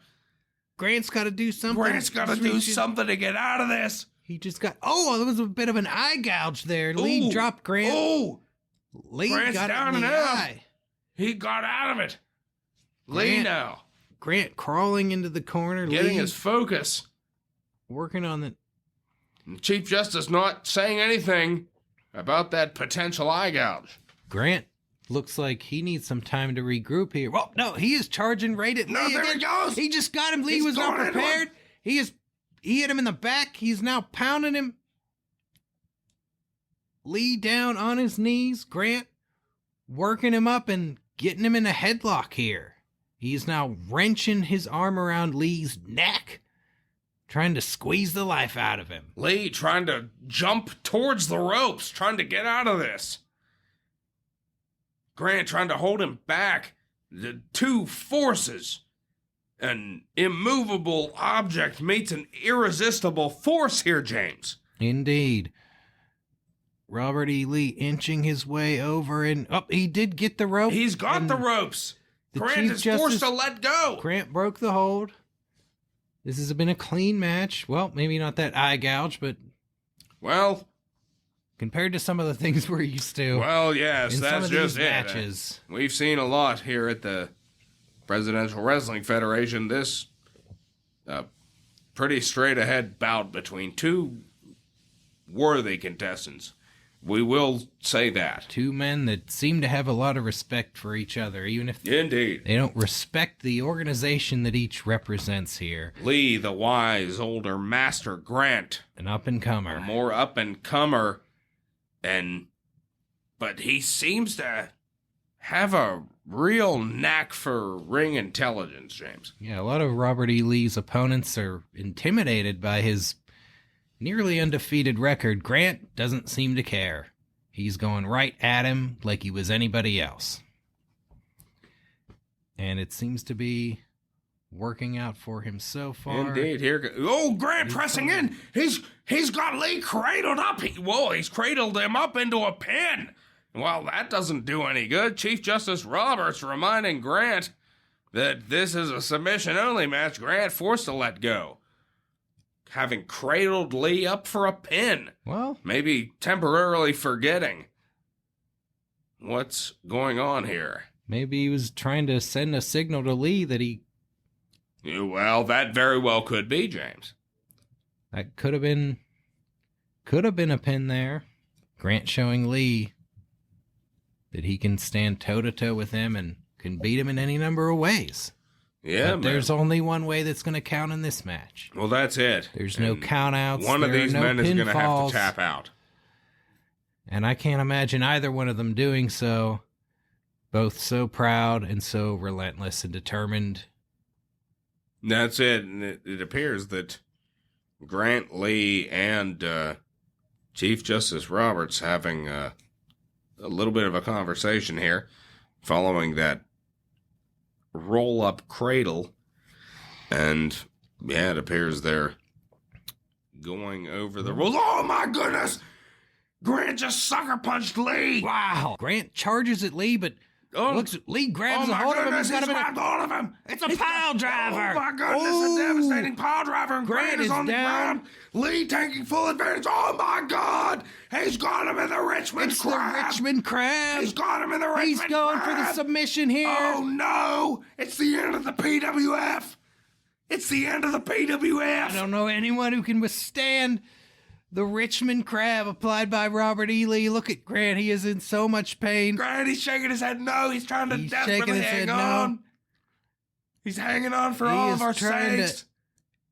Grant's got to do something. Grant's got to do something to get out of this. He just got, there was a bit of an eye gouge there. Lee dropped Grant. Lee Grant's got down it in the and out. eye. He got out of it. Lee now. Grant crawling into the corner. Getting Lee his focus. working on the... Chief Justice not saying anything about that potential eye gouge. Grant looks like he needs some time to regroup here. Well, no, he is charging right at Lee. No, there he goes. He just got him. Lee was not prepared. He hit him in the back. He's now pounding him. Lee down on his knees. Grant working him up and getting him in a headlock here. He's now wrenching his arm around Lee's neck, trying to squeeze the life out of him. Lee trying to jump towards the ropes, trying to get out of this. Grant trying to hold him back. The two forces. An immovable object meets an irresistible force here, James. Indeed. Robert E. Lee inching his way over, and he did get the rope. He's got the ropes. Grant is forced to let go. Grant broke the hold. This has been a clean match. Well, maybe not that eye gouge, but... Well, compared to some of the things we're used to. Well, yes, in that's some of just these it. matches. We've seen a lot here at the Presidential Wrestling Federation. This pretty straight-ahead bout between two worthy contestants. We will say that. Two men that seem to have a lot of respect for each other, even if Indeed. they don't respect the organization that each represents here. Lee, the wise older master, Grant, An up-and-comer. a more up-and-comer, but he seems to have a real knack for ring intelligence, James. Yeah, a lot of Robert E. Lee's opponents are intimidated by his nearly undefeated record. Grant doesn't seem to care. He's going right at him like he was anybody else. And it seems to be working out for him so far. Indeed. Grant pressing in. He's got Lee cradled up. He's cradled him up into a pin. Well, that doesn't do any good. Chief Justice Roberts reminding Grant that this is a submission-only match. Grant forced to let go, having cradled Lee up for a pin. Well, Maybe temporarily forgetting what's going on here. maybe he was trying to send a signal to Lee that Well, that very well could be, James. that could have been a pin there. Grant showing Lee that he can stand toe-to-toe with him and can beat him in any number of ways. Yeah, But there's only one way that's going to count in this match. Well, that's it. There's no count-outs. One of there are these no men is going to have pinfalls, to tap out. And I can't imagine either one of them doing so. Both so proud and so relentless and determined. That's it. And it appears that Grant, Lee, and Chief Justice Roberts having a little bit of a conversation here following that roll-up cradle. And, yeah, it appears they're going over the rules. Oh, my goodness! Grant just sucker punched Lee! Wow! Grant charges at Lee, but Lee grabs a hold of him and got him grabbed hold of him! It's a pile driver! Oh, my goodness, a devastating pile driver, and Grant is on the ground. Lee taking full advantage. Oh, my God! He's got him in the Richmond Crab! The Richmond Crab! He's got him in the Richmond He's going for the Crab. submission here! Oh, no! It's the end of the PWF! It's the end of the PWF! I don't know anyone who can withstand the Richmond Crab applied by Robert E. Lee. Look at Grant. He is in so much pain. Grant, he's shaking his head no. He's trying to He's desperately shaking his hang head on. no. He's hanging on for He all is of our trying sakes.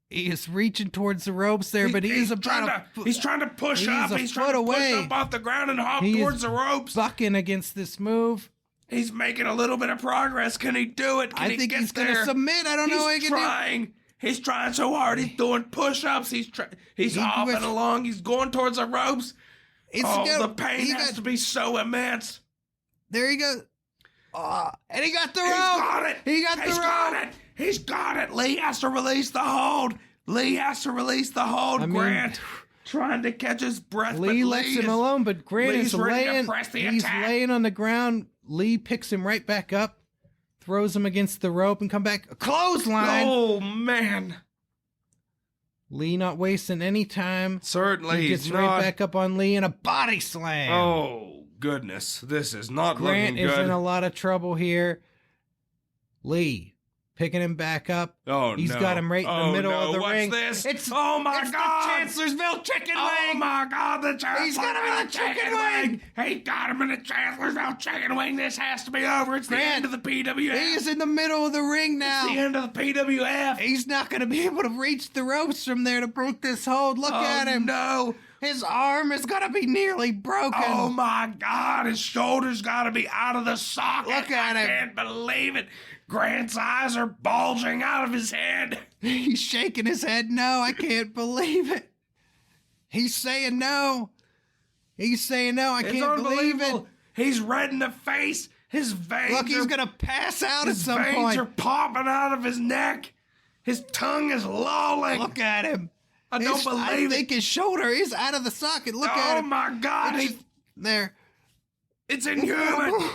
He is reaching towards the ropes there, but he's about he's trying to push he's up. a He's foot trying to away. push up off the ground and hop He towards is the ropes. bucking against this move. He's making a little bit of progress. Can he do it? Can I he think get he's there? going to submit. I don't know what he He's can do. trying. He's trying so hard. He's doing push-ups. He's hopping along. He's going towards the ropes. The pain has to be so immense. There he goes. And he got the rope. He's got it. He got the He's rope. got it. He's got it. Lee has to release the hold. Lee has to release the hold. Grant trying to catch his breath. Lee lets him alone, but Grant Lee's is ready to laying. press the He's attack. laying on the ground. Lee picks him right back up, throws him against the rope, and come back. A clothesline. Oh, man. Lee not wasting any time. Certainly He gets he's right not. back up on Lee and a body slam. Oh, goodness. This is not Grant looking is good. in a lot of trouble here. Lee picking him back up. Oh, He's no. got him right in the middle of the What's ring. This? Oh, my it's God. the Chancellorsville chicken wing. Oh, my God. The He's got him in the chicken wing. He got him in the Chancellorsville chicken wing. This has to be over. It's the end of the PWF. He is in the middle of the ring now. It's the end of the PWF. He's not going to be able to reach the ropes from there to break this hold. Look at him. No. His arm is going to be nearly broken. Oh, my God. His shoulder's got to be out of the socket. Look at him. I can't believe it. Grant's eyes are bulging out of his head. He's shaking his head. No, I can't believe it. He's saying no. He's saying no. I can't believe it. He's red in the face. His veins Look, he's going to pass out at some His point. veins are popping out of his neck. His tongue is lolling. Look at him. I don't believe I think his shoulder is out of the socket. Look it. at Oh, him. my God. There. It's inhuman.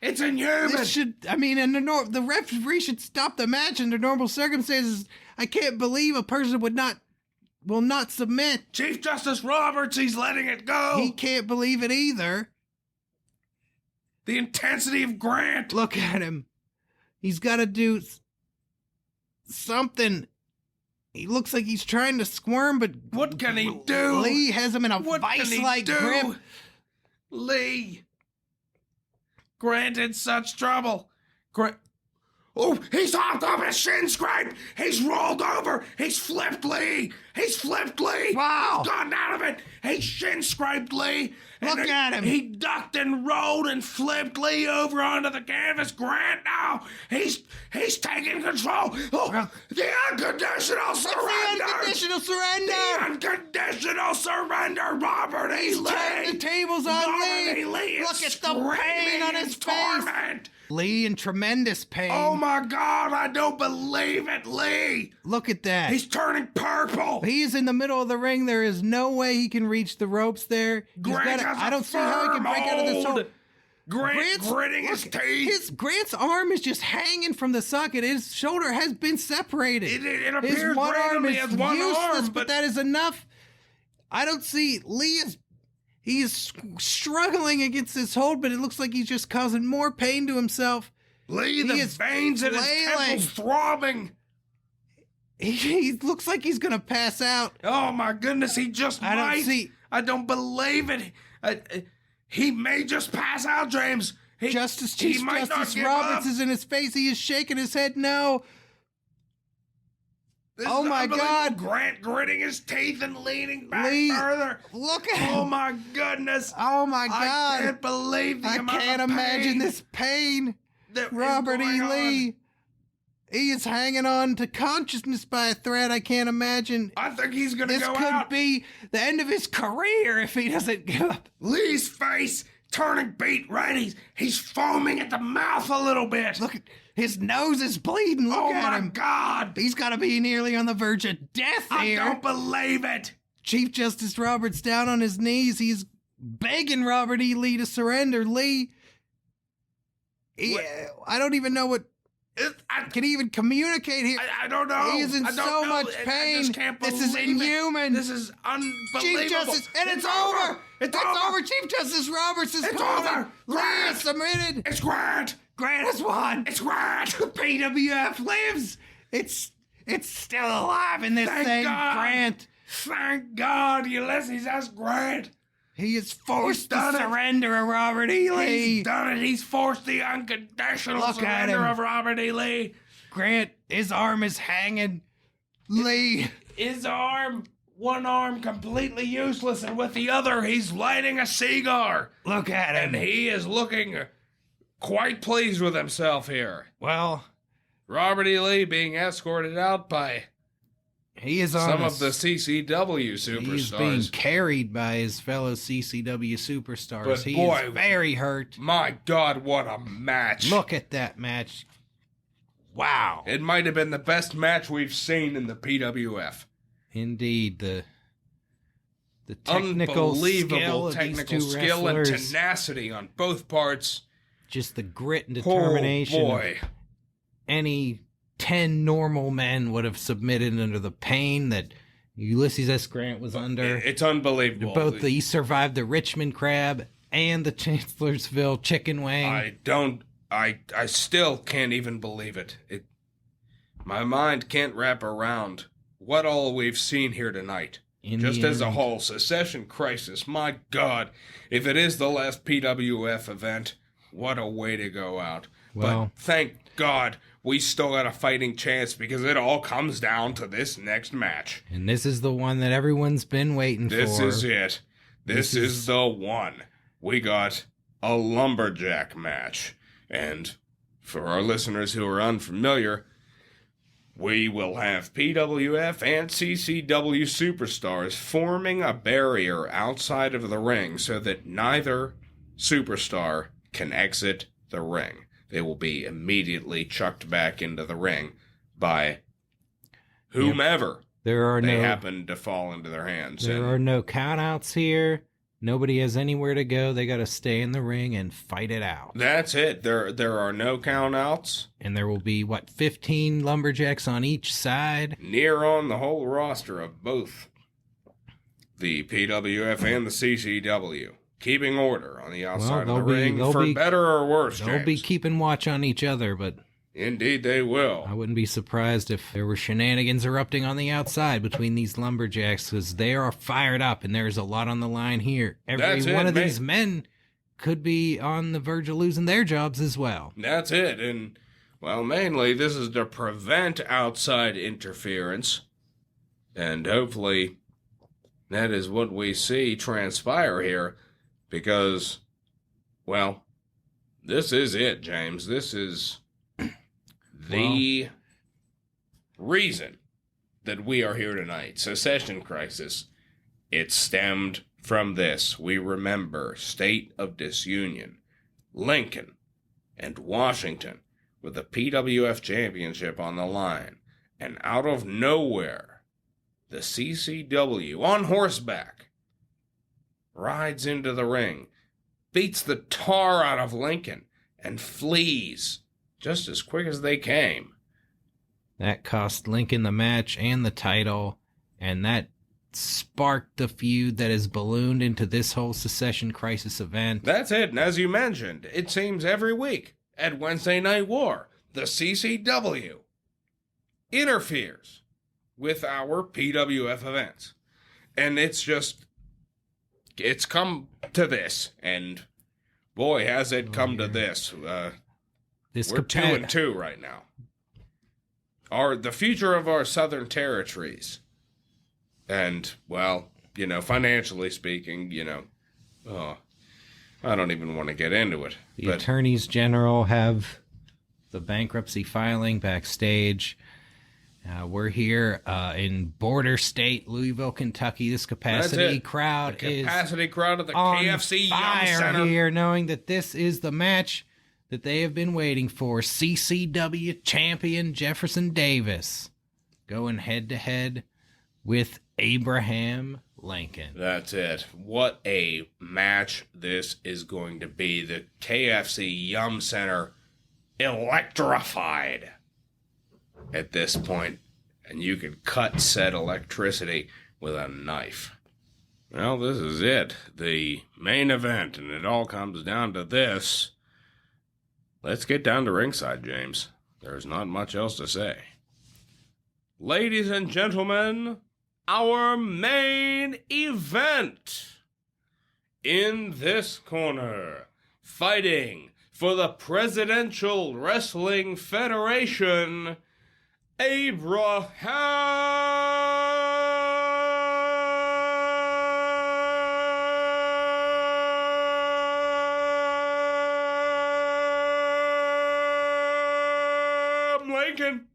It's inhuman. This should, I mean, the referee should stop the match under normal circumstances. I can't believe a person would not will not submit. Chief Justice Roberts, he's letting it go. He can't believe it either. The intensity of Grant. Look at him. He's got to do something. He looks like he's trying to squirm, but What can he do? Lee has him in a What can he vice-like do? grip. Lee. Grant in such trouble. Oh, he's hopped up his shin scrape. He's rolled over. He's flipped Lee. Wow. He's gotten out of it. He shin scraped Lee. Look at him. He ducked and rolled and flipped Lee over onto the canvas. Grant now. He's taking control. Oh, the unconditional surrender. The unconditional surrender. The unconditional surrender. Robert E. Lee. Turn the tables on Robert Lee. E. Lee is Look at the pain on screaming his in face. torment. Lee in tremendous pain. Oh my God, I don't believe it, Lee! Look at that. He's turning purple! He is in the middle of the ring. There is no way he can reach the ropes there. Grant has I don't see how he can break out of this hold. Grant gritting his teeth. Grant's arm is just hanging from the socket. His shoulder has been separated. It appears His one arm randomly is as one useless, arm, but but that is enough. I don't see he is struggling against this hold, but it looks like he's just causing more pain to himself. Lee, the is veins in his flailing. temples throbbing. He looks like he's gonna pass out. Oh my goodness, he just I might. don't see. I don't believe it. He may just pass out, James. Chief Justice Roberts is in his face. He is shaking his head no. Oh my God. Grant gritting his teeth and leaning back Lee, further. look at him. Oh my goodness. Oh my God. I can't believe the I amount can't of imagine pain this pain. that is Robert E. going on. Lee. He is hanging on to consciousness by a thread. I can't imagine. I think he's going to This go could out. be the end of his career if he doesn't give up. Lee's face turning beet red. He's foaming at the mouth a little bit. Look, his nose is bleeding. Look oh at my him. God. He's got to be nearly on the verge of death I here. don't believe it. Chief Justice Roberts down on his knees. He's begging Robert E. Lee to surrender. Lee, I don't even know what. Can he even communicate here? I don't know. He is in I don't so know. much I pain. just can't This is believe it. inhuman. This is unbelievable. Chief Justice, and it's over. It's over. Chief Justice Roberts is It's calling. over. Lee Grant. is submitted. It's Grant. Grant has won. It's Grant. PWF lives. It's still alive in this Thank thing. God. Grant. Thank God, Ulysses has Grant. He is forced to done it. surrender a Robert E. Lee. He's done it. He's forced the unconditional Look at surrender him. of Robert E. Lee. Grant, his arm is hanging. Lee. His arm, one arm completely useless, and with the other, he's lighting a cigar. Look at him. And he is looking quite pleased with himself here. Well, Robert E. Lee being escorted out by he is on some of the CCW He's being superstars. carried by his fellow CCW superstars. But He boy, is very hurt. My God, what a match. Look at that match. Wow. It might have been the best match we've seen in the PWF. Indeed, the technical Unbelievable skill technical of these two skill and wrestlers, tenacity on both parts. just the grit and determination. Oh boy. Any 10 normal men would have submitted under the pain that Ulysses S. Grant was under. It's unbelievable. He survived the Richmond crab and the Chancellorsville chicken wing. I still can't even believe it. My mind can't wrap around what all we've seen here tonight. Just as a whole, Secession Crisis, my God, if it is the last PWF event, what a way to go out. Well, but thank God we still got a fighting chance because it all comes down to this next match. And this is the one that everyone's been waiting for. This is it. This is the one. We got a Lumberjack match. And for our listeners who are unfamiliar, we will have PWF and CCW superstars forming a barrier outside of the ring so that neither superstar can exit the ring. They will be immediately chucked back into the ring by whomever they happen to fall into their hands. There are no countouts here. Nobody has anywhere to go. They got to stay in the ring and fight it out. That's it. There are no countouts. And there will be, 15 lumberjacks on each side? Near on the whole roster of both the PWF and the CCW, keeping order on the outside of the they'll ring, be- for better or worse, They'll be James. keeping watch on each other, but Indeed they will. I wouldn't be surprised if there were shenanigans erupting on the outside between these lumberjacks, because they are fired up and there's a lot on the line here. That's Every one it, of mate. these men could be on the verge of losing their jobs as well. That's it. And, well, mainly this is to prevent outside interference. And hopefully that is what we see transpire here. Because, well, this is it, James. This is the reason that we are here tonight. Secession Crisis. It stemmed from this. We remember State of Disunion, Lincoln, and Washington with the PWF Championship on the line. And out of nowhere, the CCW on horseback rides into the ring, beats the tar out of Lincoln, and flees just as quick as they came. That cost Lincoln the match and the title, and that sparked the feud that has ballooned into this whole Secession Crisis event. That's it, and as you mentioned, it seems every week at Wednesday Night War, the CCW interferes with our PWF events. And it's come to this, and boy, has it come to this. We're 2-2 right now. The future of our southern territories. And, well, financially speaking, I don't even want to get into it. The attorneys general have the bankruptcy filing backstage. We're here in border state Louisville, Kentucky. This capacity crowd the capacity crowd of the on KFC Yum fire Center here, knowing that this is the match that they have been waiting for. CCW champion Jefferson Davis going head to head with Abraham Lincoln. That's it. What a match this is going to be. The KFC Yum Center electrified at this point, and you could cut said electricity with a knife. Well, this is it. The main event, and it all comes down to this. Let's get down to ringside, James. There's not much else to say. Ladies and gentlemen, our main event. In this corner, fighting for the Presidential Wrestling Federation, Abraham Lincoln.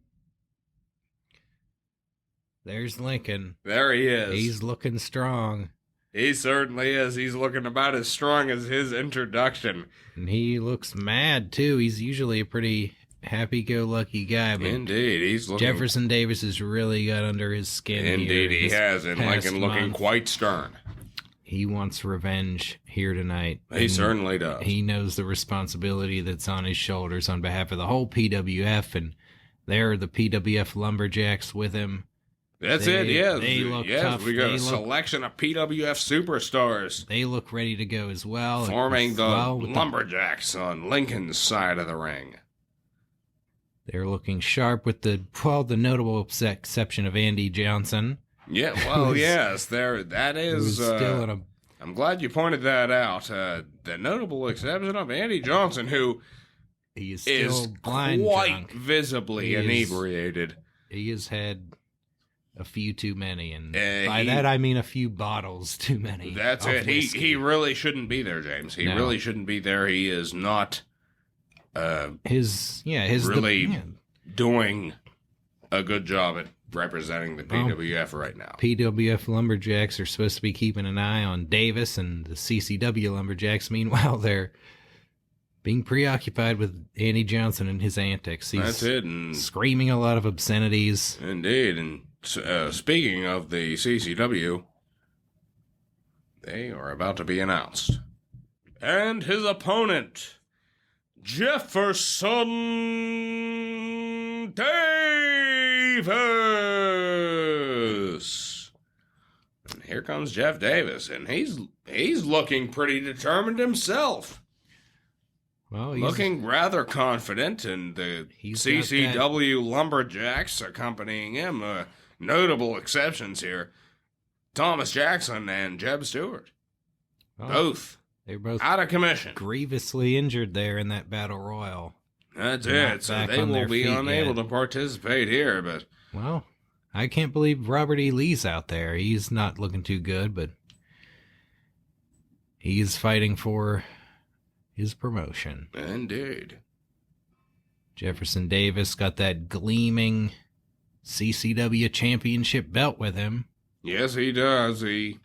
There's Lincoln. There he is. He's looking strong. He certainly is. He's looking about as strong as his introduction. And he looks mad, too. He's usually a pretty happy-go-lucky guy. But Indeed, he's looking... Jefferson Davis has really got under his skin. Indeed, here he this has, and past Lincoln looking month. quite stern. He wants revenge here tonight. He And certainly does. He knows the responsibility that's on his shoulders on behalf of the whole PWF, and there are the PWF Lumberjacks with him. That's They- it, yes. they look yes, tough. we got They a look- selection of PWF superstars They look ready to go as well. forming the with Lumberjacks on Lincoln's side of the ring. They're looking sharp with the notable exception of Andy Johnson. Yeah, well, Who's- yes, that Who's is... still in a I'm glad you pointed that out. The notable exception of Andy Johnson, who he is still is blind quite drunk. visibly He is- inebriated. He has had a few too many, and Uh, by he- that I mean a few bottles too many. That's of it. whiskey. He really shouldn't be there, James. He No. really shouldn't be there. He is not his really doing a good job at representing the PWF right now. PWF Lumberjacks are supposed to be keeping an eye on Davis, and the CCW Lumberjacks, meanwhile, they're being preoccupied with Andy Johnson and his antics. He's That's it. And screaming a lot of obscenities. indeed. And speaking of the CCW, they are about to be announced. And his opponent, Jefferson Davis. And here comes Jeff Davis, and he's looking pretty determined himself. Well, he's Looking rather confident, and the He's got CCW Lumberjacks accompanying him. Notable exceptions here. Thomas Jackson and Jeb Stewart. well, Both they're both out of commission. grievously injured there in that battle royal. That's They're not it. So back they on will their be feet unable yet. to participate here, but Well, I can't believe Robert E. Lee's out there. He's not looking too good, but he's fighting for his promotion. indeed. Jefferson Davis got that gleaming CCW championship belt with him. Yes, he does. He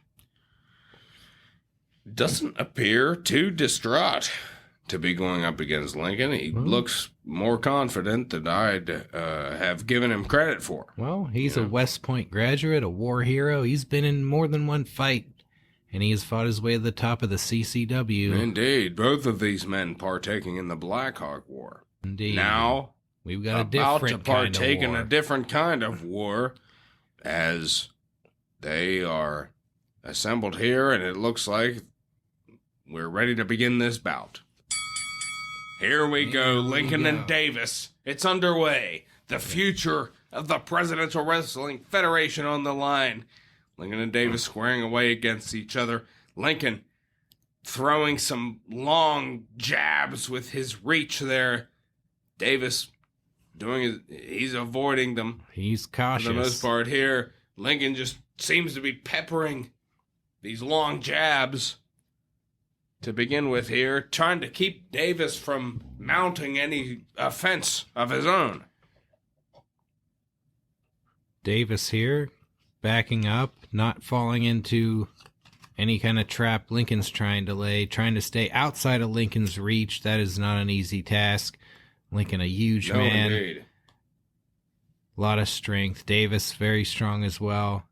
doesn't appear too distraught to be going up against Lincoln. He looks more confident than I'd have given him credit for. Well, he's a West Point graduate, a war hero. He's been in more than one fight, and he has fought his way to the top of the CCW. Indeed, both of these men partaking in the Black Hawk War. Indeed. Now, we've got a about to different kind of partake in war. a different kind of war, as they are assembled here, and it looks like we're ready to begin this bout. Here we go, Lincoln and Davis. It's underway. The future of the Presidential Wrestling Federation on the line. Lincoln and Davis squaring away against each other. Lincoln throwing some long jabs with his reach there. Davis he's avoiding them He's for cautious. the most part here. Lincoln just seems to be peppering these long jabs to begin with here, trying to keep Davis from mounting any offense of his own. Davis here, backing up, not falling into any kind of trap Lincoln's trying to lay, trying to stay outside of Lincoln's reach. That is not an easy task. Lincoln, a huge No, man, indeed. a lot of strength. Davis, very strong as well.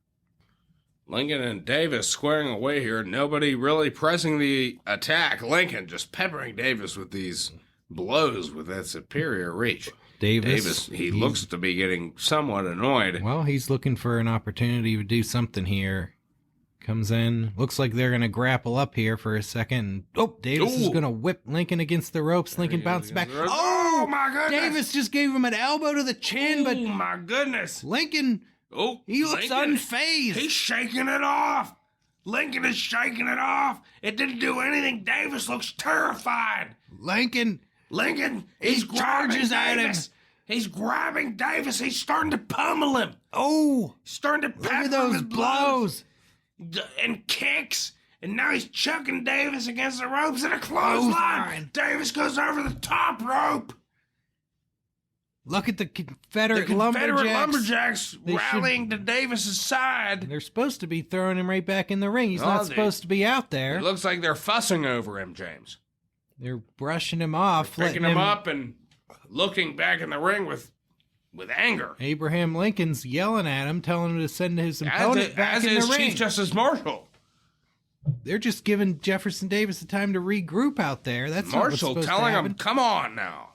Lincoln and Davis squaring away here. Nobody really pressing the attack. Lincoln just peppering Davis with these blows with that superior reach. Davis, He looks to be getting somewhat annoyed. well, he's looking for an opportunity to do something here. Comes in, looks like they're going to grapple up here for a second. Oh, Davis is Ooh. going to whip Lincoln against the ropes. Lincoln bounced back. Oh, my goodness. Davis just gave him an elbow to the chin, but Oh, my goodness. Lincoln, Oh, he looks Lincoln, unfazed. He's shaking it off. Lincoln is shaking it off. It didn't do anything. Davis looks terrified. Lincoln, He's charges at grabbing him. Davis. He's grabbing Davis. He's starting to pummel him. oh, He's starting to look pepper at him those with blows. and kicks. And now he's chucking Davis against the ropes in a clothesline. Clothesline. Davis goes over the top rope. Look at the Confederate, The Confederate Lumberjacks. Lumberjacks They rallying to Davis's side. They're supposed to be throwing him right back in the ring. He's Oh, not they- supposed to be out there. It looks like they're fussing over him, James. They're brushing him off, Picking letting him up and looking back in the ring with anger. Abraham Lincoln's yelling at him, telling him to send his opponent back As in is the ring. Chief Justice Marshall. They're just giving Jefferson Davis the time to regroup out there. That's not what's Marshall supposed telling to him, happen. come on now.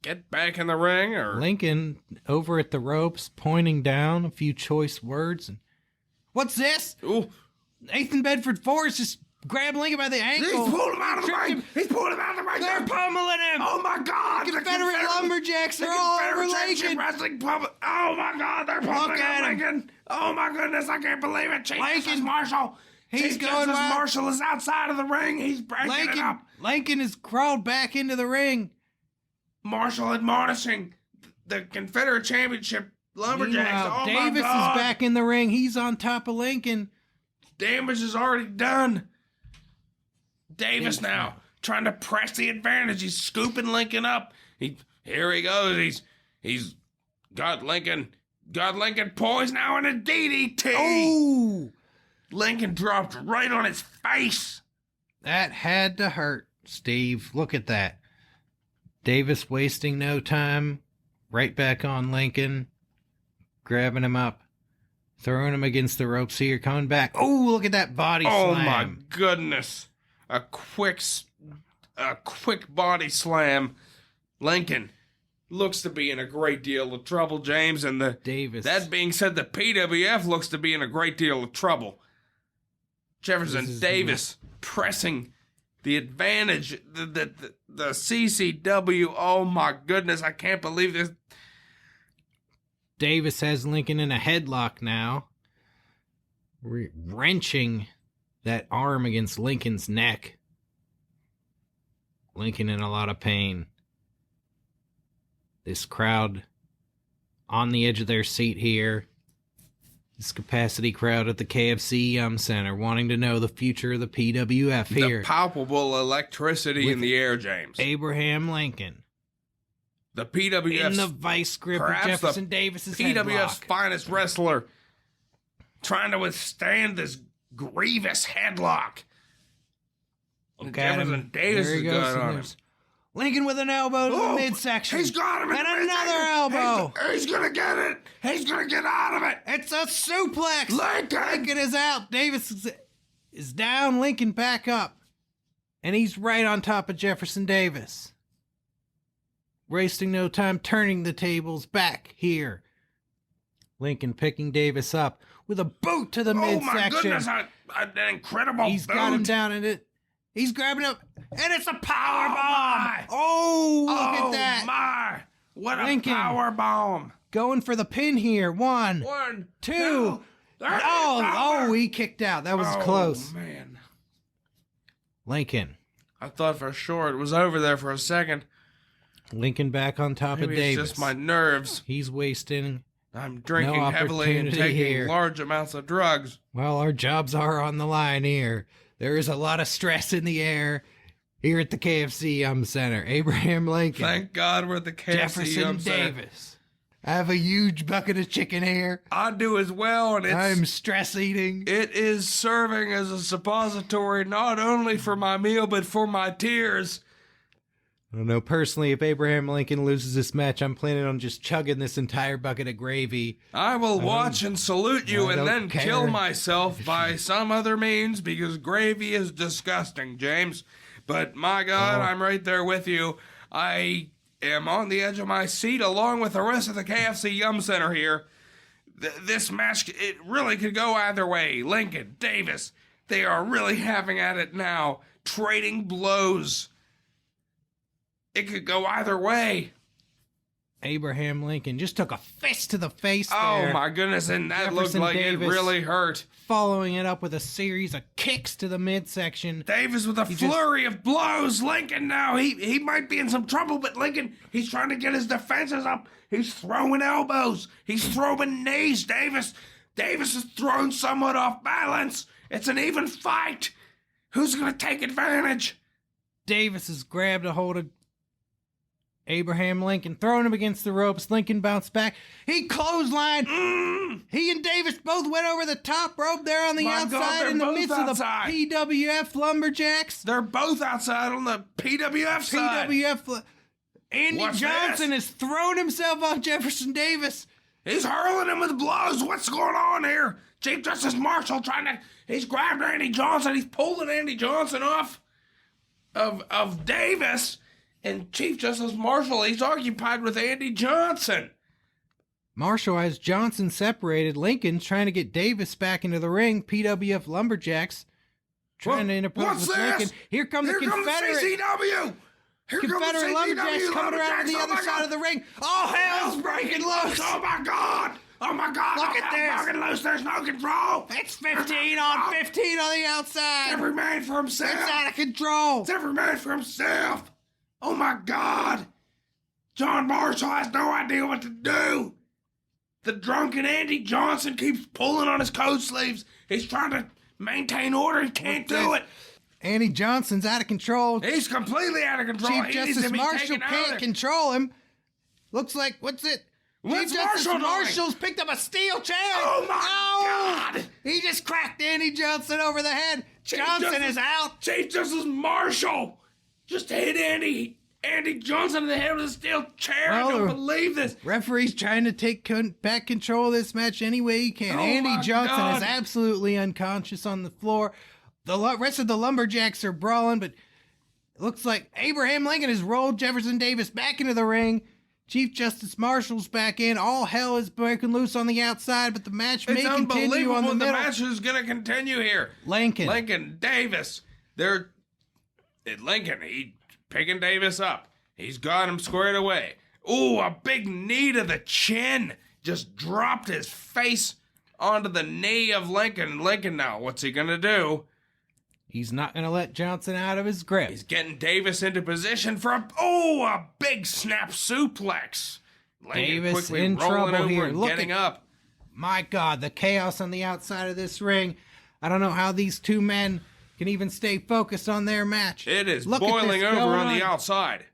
Get back in the ring or... Lincoln over at the ropes, pointing down, a few choice words. And what's this? Ooh. Nathan Bedford Forrest just grabbed Lincoln by the He's ankle. pulling him out of the Tripped ring. him. He's pulling him out of the ring. They're pummeling him. Oh my God! Confederate Lumberjacks the are all over Confederate Championship Lincoln. Wrestling oh my God! They're pumping at him. Lincoln. Oh my goodness! I can't believe it. Chief Lincoln. Justice Marshall. He's Chief going Justice wild. Marshall is outside of the ring. He's breaking it up. Lincoln has crawled back into the ring. Marshall admonishing the Confederate Championship Lumberjacks. Meanwhile, Oh Davis my God. is back in the ring. He's on top of Lincoln. Damage is already done. Davis now trying to press the advantage. He's scooping Lincoln up. Here he goes. He's got Lincoln poised now in a DDT. Oh, Lincoln dropped right on his face. that had to hurt, Steve. Look at that. Davis wasting no time. Right back on Lincoln. Grabbing him up. Throwing him against the ropes here. Coming back. Oh, look at that body Oh slam. my goodness. A quick body slam. Lincoln looks to be in a great deal of trouble, James, and Davis. that being said, the PWF looks to be in a great deal of trouble. Jefferson Davis pressing the advantage. The CCW. Oh my goodness, I can't believe this. Davis has Lincoln in a headlock now, wrenching that arm against Lincoln's neck. Lincoln in a lot of pain. This crowd on the edge of their seat here. This capacity crowd at the KFC Center wanting to know the future of the PWF here. The palpable electricity in the air, James. Abraham Lincoln. The PWF in the vice grip of Jefferson Davis's PWF's headlock. finest wrestler trying to withstand this grievous headlock. Jefferson Davis is going on him. Lincoln with an elbow to the midsection. He's got him in and the another elbow. He's going to get it. He's going to get out of it. It's a suplex. Lincoln is out. Davis is down. Lincoln back up. And he's right on top of Jefferson Davis. Wasting no time, turning the tables back here. Lincoln picking Davis up with a boot to the midsection. Oh my goodness, an incredible He's boot. got him down in it. He's grabbing up, and it's a power bomb. Oh, look at that. Oh my, what a Lincoln power bomb. Going for the pin here. One, two. He kicked out. That was close. Oh, man. Lincoln. I thought for sure it was over there for a second. Lincoln back on top of Davis. It's just my nerves. He's wasting. I'm drinking heavily and taking large amounts of drugs. Well, our jobs are on the line here. There is a lot of stress in the air here at the KFC Center. Abraham Lincoln. Thank God we're at the KFC Jefferson Davis. I have a huge bucket of chicken here. I do as well, and I'm stress eating. It is serving as a suppository not only for my meal but for my tears. I don't know, personally, if Abraham Lincoln loses this match, I'm planning on just chugging this entire bucket of gravy. I will watch and salute you and then kill myself by some other means because gravy is disgusting, James. But my God, I'm right there with you. I am on the edge of my seat along with the rest of the KFC Yum Center here. This match, it really could go either way. Lincoln, Davis, they are really having at it now, trading blows. It could go either way. Abraham Lincoln just took a fist to the face there. Oh, my goodness, and that looked like Davis, it really hurt. Following it up with a series of kicks to the midsection. Davis with a flurry of blows. Lincoln now, he might be in some trouble, but Lincoln, he's trying to get his defenses up. He's throwing elbows. He's throwing knees. Davis is thrown somewhat off balance. It's an even fight. Who's going to take advantage? Davis has grabbed a hold of Abraham Lincoln, throwing him against the ropes. Lincoln bounced back. He clotheslined. He and Davis both went over the top rope there on the outside in the midst of the PWF Lumberjacks. They're both outside on the PWF side. Andy Johnson has thrown himself off Jefferson Davis. He's hurling him with blows. What's going on here? Chief Justice Marshall he's grabbed Andy Johnson. He's pulling Andy Johnson off of Davis. And Chief Justice Marshall, he's occupied with Andy Johnson. Marshall has Johnson separated. Lincoln's trying to get Davis back into the ring. PWF Lumberjacks trying to interpose with Lincoln. Here comes the Confederate. CCW. Confederate Lumberjacks coming around to the other side of the ring. Oh, hell's breaking loose. Oh, my God. Oh, my God. Look at this. Broken loose. There's no control. It's 15 on 15 on the outside. It's every man for himself. It's out of control. It's every man for himself. Oh, my God. John Marshall has no idea what to do. The drunken Andy Johnson keeps pulling on his coat sleeves. He's trying to maintain order. He can't do it. Andy Johnson's out of control. He's completely out of control. Chief Justice Marshall can't control him. Looks like, what's it? What's Chief Justice Marshall Marshall's picked up a steel chair. Oh, my God. He just cracked Andy Johnson over the head. Johnson is out. Chief Justice Marshall just hit Andy Johnson in the head with a steel chair. I don't believe this. Referee's trying to take back control of this match any way he can. Andy Johnson is absolutely unconscious on the floor. The rest of the Lumberjacks are brawling, but it looks like Abraham Lincoln has rolled Jefferson Davis back into the ring. Chief Justice Marshall's back in. All hell is breaking loose on the outside, but the match may It's continue unbelievable on the middle. the match is going to continue here. Lincoln Davis. Lincoln, he picking Davis up. He's got him squared away. Ooh, a big knee to the chin. Just dropped his face onto the knee of Lincoln. Lincoln now, what's he going to do? He's not going to let Johnson out of his grip. He's getting Davis into position for a big snap suplex. Lincoln Davis quickly in rolling trouble over here. and Look getting at- up. My God, the chaos on the outside of this ring. I don't know how these two men can even stay focused on their match. It is Look at boiling this over going on the outside.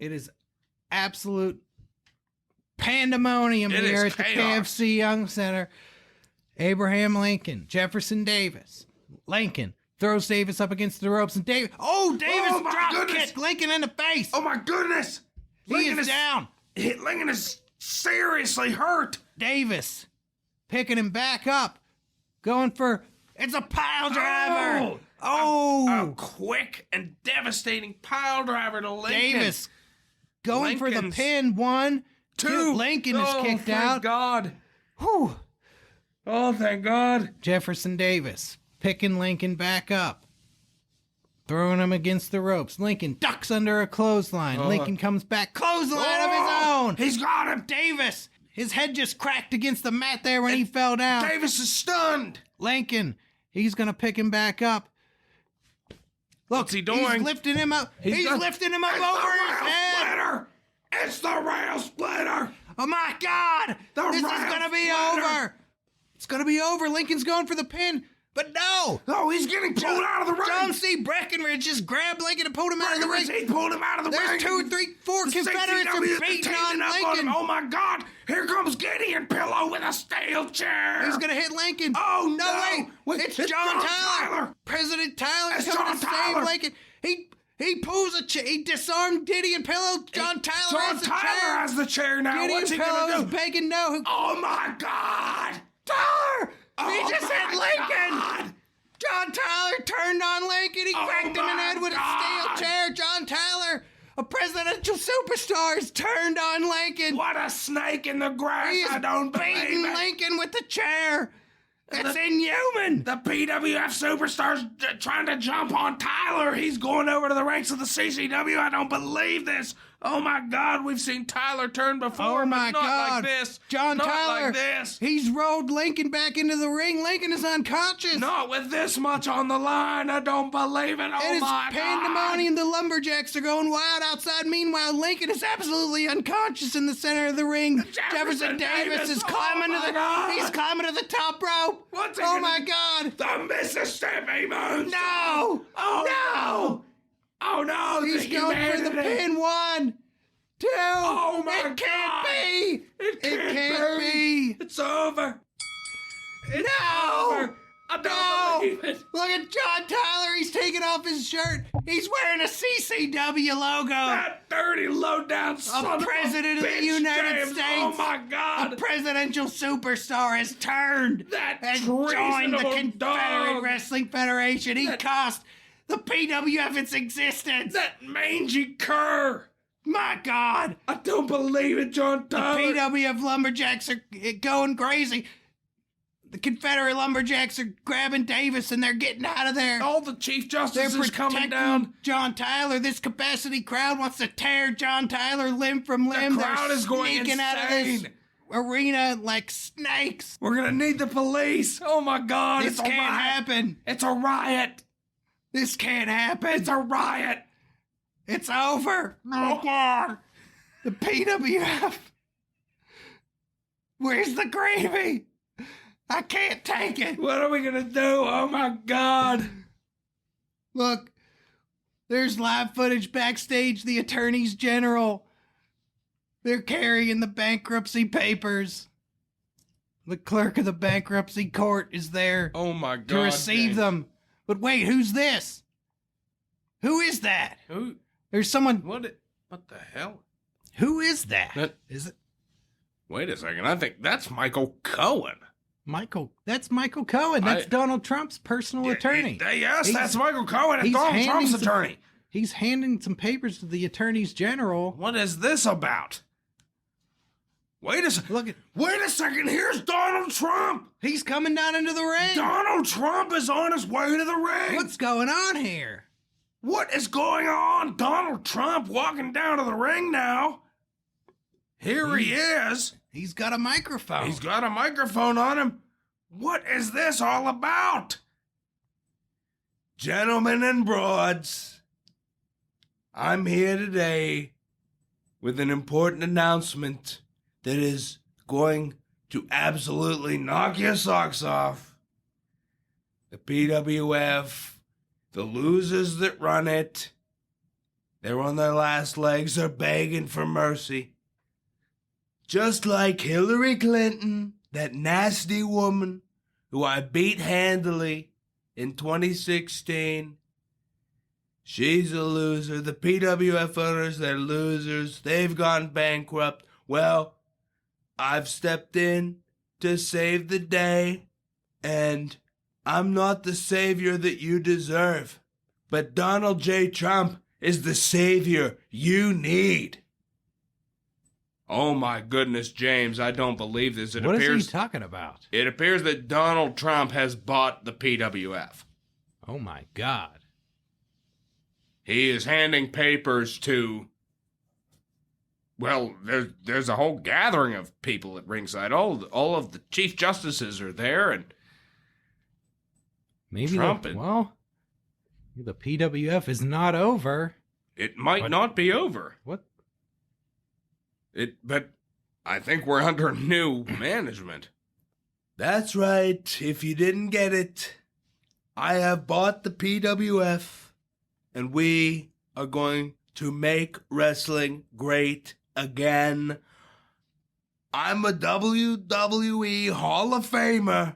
It is absolute pandemonium It here is at the chaos. KFC Young Center. Abraham Lincoln, Jefferson Davis. Lincoln throws Davis up against the ropes, and Davis Oh, my drop goodness. kick Lincoln in the face. Oh my goodness! he is down. Lincoln is seriously hurt. Davis picking him back up, going for it's a pile driver. A quick and devastating pile driver to Lincoln. Davis going for the Lincoln's- pin. 1, 2. Lincoln is kicked thank out. God. Whew. Oh, thank God. Jefferson Davis picking Lincoln back up, throwing him against the ropes. Lincoln ducks under a clothesline. Lincoln comes back, clothesline of his own. He's got him. Davis, his head just cracked against the mat there when he fell down. Davis is stunned. Lincoln, he's going to pick him back up. Look, What's he doing? He's lifting him up. He's lifting him up It's over the his rail head. splitter. It's the rail splitter. Oh my God! The This is rail going to be splitter. over. It's going to be over. Lincoln's going for the pin, but no. Oh, he's getting pulled out of the ring. John C. Breckinridge just grabbed Lincoln and pulled him out of the ring. He pulled him out of the ring. There's 2, 3, 4 The Confederates are CCW is beating teaming on up Lincoln. him. Oh my God! Here comes Gideon Pillow with a steel chair. He's going to hit Lincoln. Oh, no. Wait. It's John Tyler. President Tyler It's coming John to Tyler. save Lincoln. He pulls he disarmed Gideon Pillow. John Tyler has the chair. has the chair now. Gideon What's he Pillow gonna is do? begging no. Oh my God! Tyler! Oh He just hit my Lincoln. God. John Tyler turned on Lincoln. He Oh cracked him in the my head with God. a steel chair. John Tyler, a presidential superstar, has turned on Lincoln. What a snake in the grass! He is I don't beating believe it. Lincoln with the chair. That's inhuman. The PWF superstar's trying to jump on Tyler. He's going over to the ranks of the CCW. I don't believe this. Oh my God, we've seen Tyler turn before, Oh my but not God. like this. John not Tyler. like this. He's rolled Lincoln back into the ring. Lincoln is unconscious. Not with this much on the line. I don't believe it. It Oh is my pandemonium. The Lumberjacks are going wild outside. Meanwhile, Lincoln is absolutely unconscious in the center of the ring. Jefferson Davis is climbing Oh my God. He's climbing to the top rope. What's he Oh gonna my do? God. The Mississippi Moon. No. Oh No. Oh no. He's the going for the humanity. pin. 1, 2. Oh my It can't God. be. It can't be. It's over. It's No. over. I don't No. believe it. Look at John Tyler. He's taking off his shirt. He's wearing a CCW logo. That dirty low-down son president of the bitch, United James. States. Oh my A God. presidential superstar has turned That and joined the treasonable Confederate dog. Wrestling Federation. He cost the PWF its existence. That mangy cur. My God. I don't believe it, John Tyler. PWF Lumberjacks are going crazy. The Confederate Lumberjacks are grabbing Davis and they're getting out of there. All the Chief They're Justice is coming protecting down. John Tyler. This capacity crowd wants to tear John Tyler limb from limb. The crowd They're is going sneaking out of this insane. arena like snakes. We're gonna need the police. Oh my God. This it's a can't riot. happen. It's a riot. This can't happen. It's a riot. It's over. Oh God. The PWF. Where's the gravy? I can't take it. What are we gonna do? Oh my God. Look, there's live footage backstage. The attorneys general, they're carrying the bankruptcy papers. The clerk of the bankruptcy court is there Oh my God. to receive James. them. But wait, who's this? Who is that? Who? There's someone. What the hell? Who is that? That- Is it Wait a second. I think that's Michael Cohen. Michael? That's Michael Cohen. That's I- Donald Trump's personal attorney. Yes, He's- that's Michael Cohen. It's he's Donald handing Trump's some- attorney. He's handing some papers to the attorneys general. What is this about? Wait a second. Here's Donald Trump. He's coming down into the ring. Donald Trump is on his way to the ring. What's going on here? What is going on? Donald Trump walking down to the ring now. Here he is. He's got a microphone. He's got a microphone on him. What is this all about? Gentlemen and broads, I'm here today with an important announcement that is going to absolutely knock your socks off. The PWF, the losers that run it, they're on their last legs, they're begging for mercy. Just like Hillary Clinton, that nasty woman who I beat handily in 2016. She's a loser. The PWF owners, they're losers. They've gone bankrupt. Well, I've stepped in to save the day, and I'm not the savior that you deserve. But Donald J. Trump is the savior you need. Oh my goodness, James, I don't believe this. What is he talking about? It appears that Donald Trump has bought the PWF. Oh my God. He is handing papers to, well, there's a whole gathering of people at ringside. All of the chief justices are there, and maybe Trump the PWF is not over. It might not be over. What? But I think we're under new management. That's right. If you didn't get it, I have bought the PWF, and we are going to make wrestling great again. I'm a WWE Hall of Famer.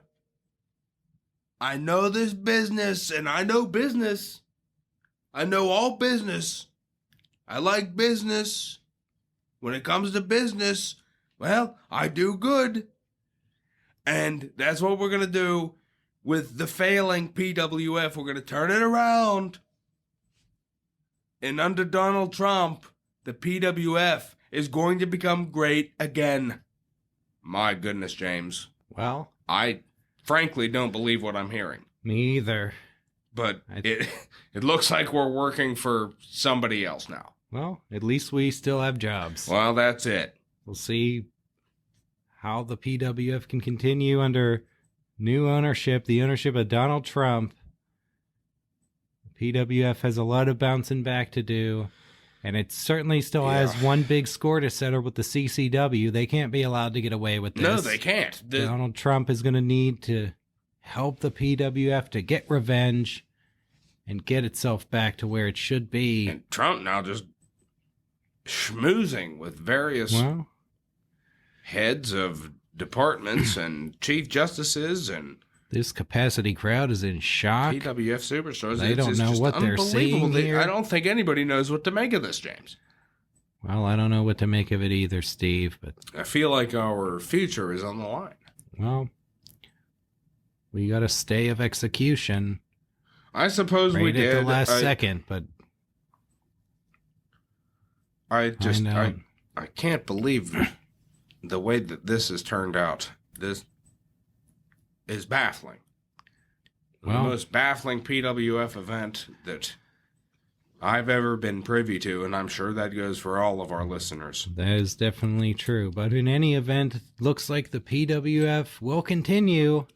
I know this business, and I know business. I know all business. I like business. When it comes to business, well, I do good. And that's what we're going to do with the failing PWF. We're going to turn it around. And under Donald Trump, the PWF is going to become great again. My goodness, James. Well, I frankly don't believe what I'm hearing. Me either. But it looks like we're working for somebody else now. Well, at least we still have jobs. Well, that's it. We'll see how the PWF can continue under new ownership, the ownership of Donald Trump. The PWF has a lot of bouncing back to do, and it certainly still has one big score to settle with the CCW. They can't be allowed to get away with this. No, they can't. Donald Trump is going to need to help the PWF to get revenge and get itself back to where it should be. And Trump now just schmoozing with various heads of departments and chief justices, and this capacity crowd is in shock. PWF superstars. They don't know what they're seeing here. I don't think anybody knows what to make of this, James. Well, I don't know what to make of it either, Steve, but I feel like our future is on the line. Well, we got a stay of execution. I suppose we did at the last second, but I can't believe the way that this has turned out. This is baffling. Well, the most baffling PWF event that I've ever been privy to, and I'm sure that goes for all of our listeners. That is definitely true. But in any event, it looks like the PWF will continue.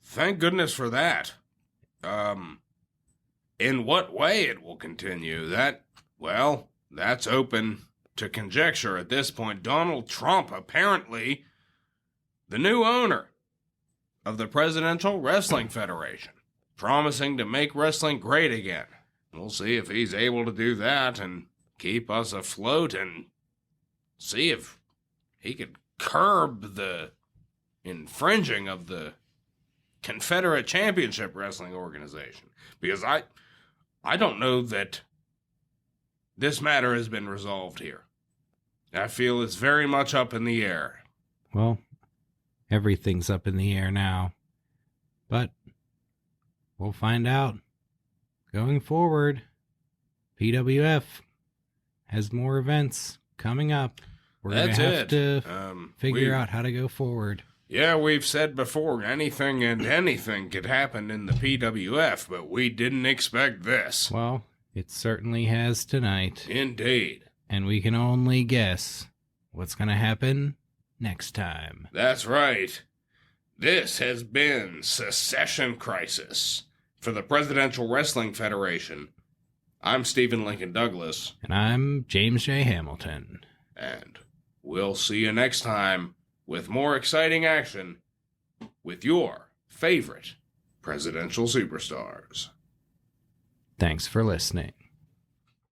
Thank goodness for that. In what way it will continue, that's open to conjecture at this point. Donald Trump, apparently the new owner of the Presidential Wrestling Federation, promising to make wrestling great again. We'll see if he's able to do that and keep us afloat, and see if he could curb the infringing of the Confederate Championship Wrestling organization. Because I don't know that this matter has been resolved here. I feel it's very much up in the air. Well, everything's up in the air now. But we'll find out going forward. PWF has more events coming up. We're going That's to have it. to figure out how to go forward. Yeah, we've said before, anything and anything could happen in the PWF, but we didn't expect this. Well, it certainly has tonight. Indeed. And we can only guess what's going to happen next time. That's right. This has been Secession Crisis. For the Presidential Wrestling Federation, I'm Stephen Lincoln Douglas. And I'm James J. Hamilton. And we'll see you next time with more exciting action with your favorite presidential superstars. Thanks for listening.